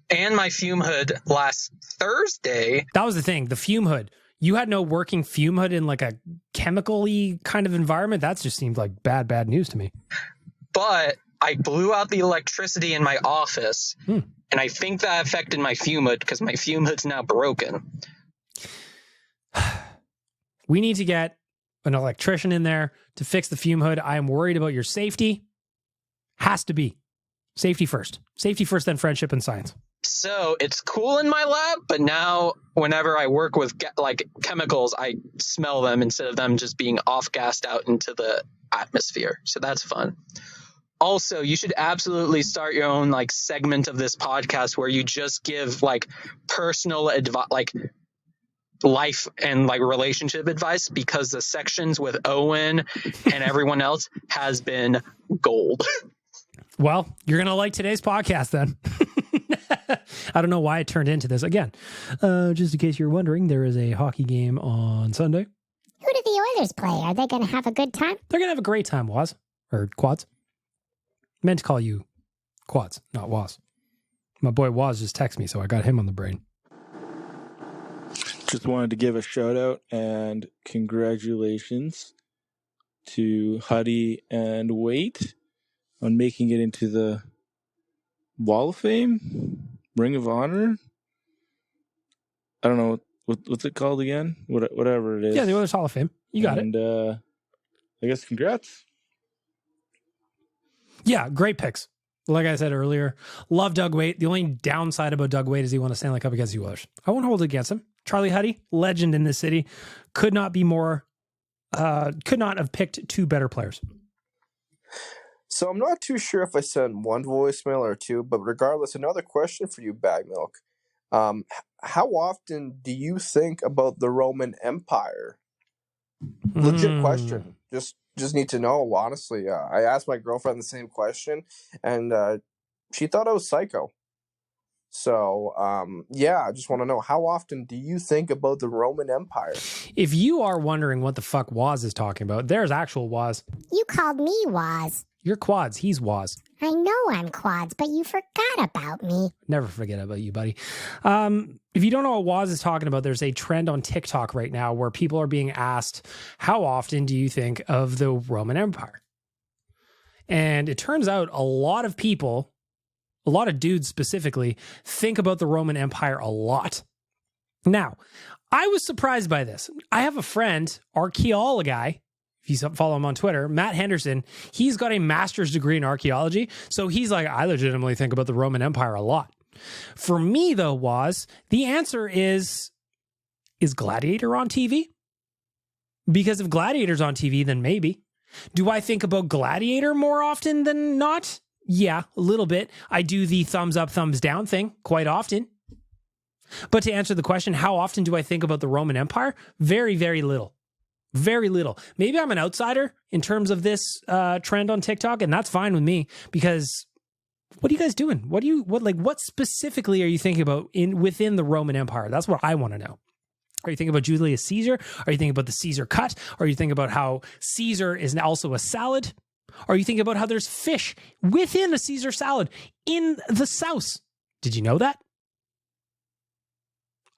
[SPEAKER 6] and my fume hood last Thursday.
[SPEAKER 1] That was the thing, the fume hood. You had no working fume hood in like a chemical-y kind of environment? That just seemed like bad news to me.
[SPEAKER 6] But I blew out the electricity in my office, and I think that affected my fume hood because my fume hood's now broken.
[SPEAKER 1] We need to get an electrician in there to fix the fume hood. I am worried about your safety. Has to be. Safety first. Safety first, then friendship and science.
[SPEAKER 6] So it's cool in my lab, but now whenever I work with like chemicals, I smell them instead of them just being off-gassed out into the atmosphere. So that's fun. Also, you should absolutely start your own like segment of this podcast where you just give like personal advice, like life and like relationship advice, because the sections with Owen and everyone else has been gold.
[SPEAKER 1] Well, you're going to like today's podcast then. I don't know why it turned into this. Again, just in case you're wondering, there is a hockey game on Sunday.
[SPEAKER 8] Who do the Oilers play? Are they going to have a good time?
[SPEAKER 1] They're going to have a great time, Waz. Or Quads. Meant to call you Quads, not Waz. My boy Waz just texted me, so I got him on the brain.
[SPEAKER 11] Just wanted to give a shout out and congratulations to Huddy and Wait on making it into the Wall of Fame, Ring of Honor. I don't know what's it called again. Whatever it is.
[SPEAKER 1] Yeah, the Oilers Hall of Fame. You got it.
[SPEAKER 11] And I guess congrats.
[SPEAKER 1] Yeah, great picks. Like I said earlier, love Doug Waite. The only downside about Doug Waite is he won a Stanley Cup against the Oilers. I won't hold it against him. Charlie Huddy, legend in this city, could not have picked two better players.
[SPEAKER 12] So I'm not too sure if I sent one voicemail or two, but regardless, another question for you, Bag Milk. How often do you think about the Roman Empire? Legit question. Just need to know, honestly. I asked my girlfriend the same question, and she thought I was psycho. So, I just want to know, how often do you think about the Roman Empire?
[SPEAKER 1] If you are wondering what the fuck Waz is talking about, there's actual Waz.
[SPEAKER 8] You called me Waz.
[SPEAKER 1] You're Quads. He's Waz.
[SPEAKER 8] I know I'm Quads, but you forgot about me.
[SPEAKER 1] Never forget about you, buddy. If you don't know what Waz is talking about, there's a trend on TikTok right now where people are being asked, how often do you think of the Roman Empire? And it turns out a lot of people, a lot of dudes specifically, think about the Roman Empire a lot. Now, I was surprised by this. I have a friend, archaeology guy, if you follow him on Twitter, Matt Henderson. He's got a master's degree in archaeology. So he's like, I legitimately think about the Roman Empire a lot. For me, though, the answer is Gladiator on TV? Because if Gladiator's on TV, then maybe. Do I think about Gladiator more often than not? Yeah, a little bit. I do the thumbs up, thumbs down thing quite often. But to answer the question, how often do I think about the Roman Empire? Very, very little. Very little. Maybe I'm an outsider in terms of this trend on TikTok, and that's fine with me, because what are you guys doing? What specifically are you thinking about within the Roman Empire? That's what I want to know. Are you thinking about Julius Caesar? Are you thinking about the Caesar cut? Are you thinking about how Caesar is also a salad? Are you thinking about how there's fish within a Caesar salad in the sauce? Did you know that?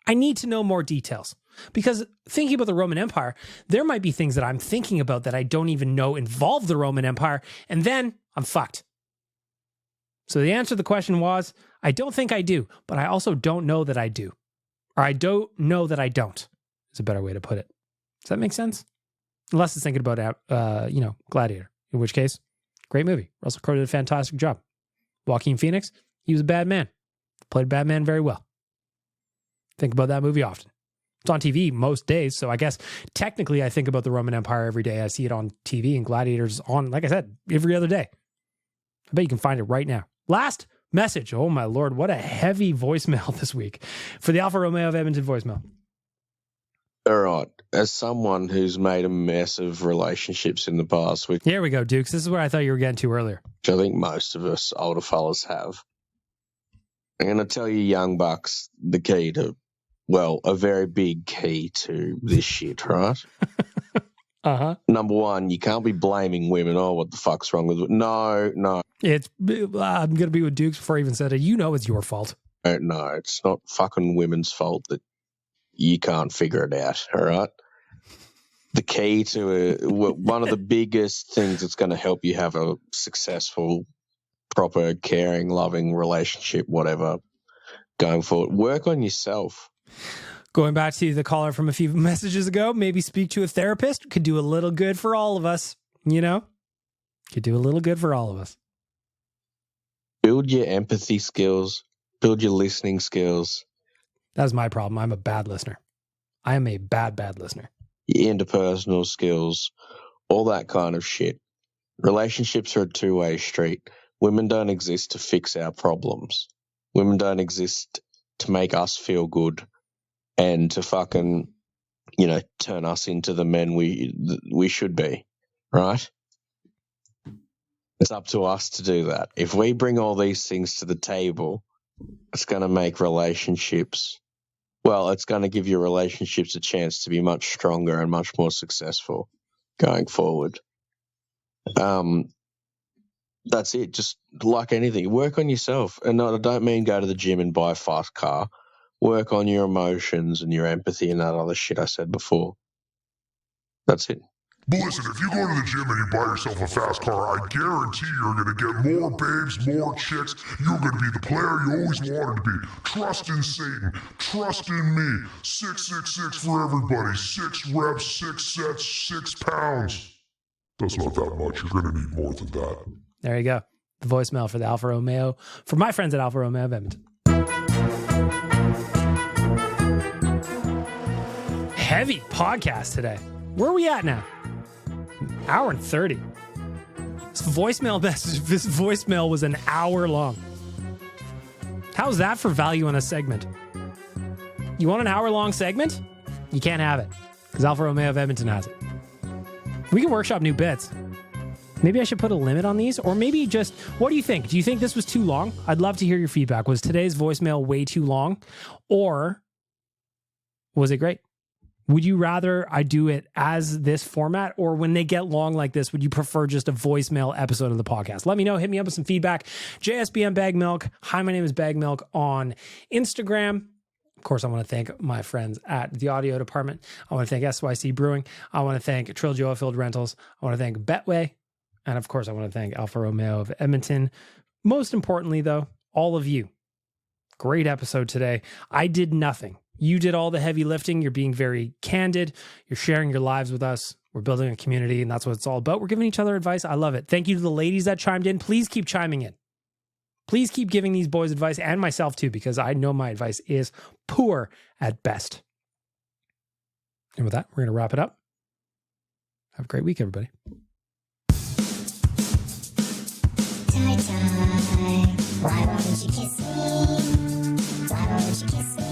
[SPEAKER 1] I need to know more details, because thinking about the Roman Empire, there might be things that I'm thinking about that I don't even know involve the Roman Empire, and then I'm fucked. So the answer to the question was, I don't think I do, but I also don't know that I do. Or I don't know that I don't, is a better way to put it. Does that make sense? Unless it's thinking about, Gladiator, in which case, great movie. Russell Crowe did a fantastic job. Joaquin Phoenix, he was a bad man. Played a bad man very well. Think about that movie often. It's on TV most days, so I guess technically I think about the Roman Empire every day. I see it on TV, and Gladiator's on, like I said, every other day. I bet you can find it right now. Last message. Oh my Lord, what a heavy voicemail this week for the Alfa Romeo of Edmonton voicemail.
[SPEAKER 3] All right. As someone who's made a mess of relationships in the past,
[SPEAKER 1] here we go, Dukes. This is where I thought you were getting to earlier.
[SPEAKER 3] Which I think most of us older fellas have. I'm going to tell you, young bucks, the key to, a very big key to this shit, right?
[SPEAKER 1] Uh-huh.
[SPEAKER 3] Number one, you can't be blaming women. Oh, what the fuck's wrong with it? No.
[SPEAKER 1] I'm going to be with Dukes before I even said it. You know it's your fault.
[SPEAKER 3] No, it's not fucking women's fault that you can't figure it out, all right? The key to one of the biggest things that's going to help you have a successful, proper, caring, loving relationship, whatever, going forward, work on yourself.
[SPEAKER 1] Going back to the caller from a few messages ago, maybe speak to a therapist. Could do a little good for all of us, Could do a little good for all of us.
[SPEAKER 3] Build your empathy skills. Build your listening skills.
[SPEAKER 1] That's my problem. I'm a bad listener. I am a bad listener.
[SPEAKER 3] Your interpersonal skills, all that kind of shit. Relationships are a two-way street. Women don't exist to fix our problems. Women don't exist to make us feel good and to fucking, turn us into the men we should be, right? It's up to us to do that. If we bring all these things to the table, it's going to make relationships, it's going to give your relationships a chance to be much stronger and much more successful going forward. That's it. Just like anything, work on yourself. And I don't mean go to the gym and buy a fast car. Work on your emotions and your empathy and that other shit I said before. That's it.
[SPEAKER 7] But listen, if you go to the gym and you buy yourself a fast car, I guarantee you're going to get more babes, more chicks. You're going to be the player you always wanted to be. Trust in Satan. Trust in me. 666 for everybody. 6 reps, 6 sets, 6 pounds. That's not that much. You're going to need more than that.
[SPEAKER 1] There you go. The voicemail for the Alfa Romeo, for my friends at Alfa Romeo of Edmonton. Heavy podcast today. Where are we at now? Hour and 30. This voicemail was an hour long. How's that for value on a segment? You want an hour-long segment? You can't have it, because Alfa Romeo of Edmonton has it. We can workshop new bits. Maybe I should put a limit on these, or maybe just, what do you think? Do you think this was too long? I'd love to hear your feedback. Was today's voicemail way too long, or was it great? Would you rather I do it as this format, or when they get long like this, would you prefer just a voicemail episode of the podcast? Let me know. Hit me up with some feedback. JSBM Bag Milk. Hi, my name is Bag Milk on Instagram. Of course, I want to thank my friends at the audio department. I want to thank SYC Brewing. I want to thank Trilogy Rentals. I want to thank Betway. And of course, I want to thank Alfa Romeo of Edmonton. Most importantly, though, all of you. Great episode today. I did nothing. You did all the heavy lifting. You're being very candid. You're sharing your lives with us. We're building a community, and that's what it's all about. We're giving each other advice. I love it. Thank you to the ladies that chimed in. Please keep chiming in. Please keep giving these boys advice, and myself too, because I know my advice is poor at best. And with that, we're going to wrap it up. Have a great week, everybody.
[SPEAKER 8] Tie-tie, why won't you kiss me? Why won't you kiss me?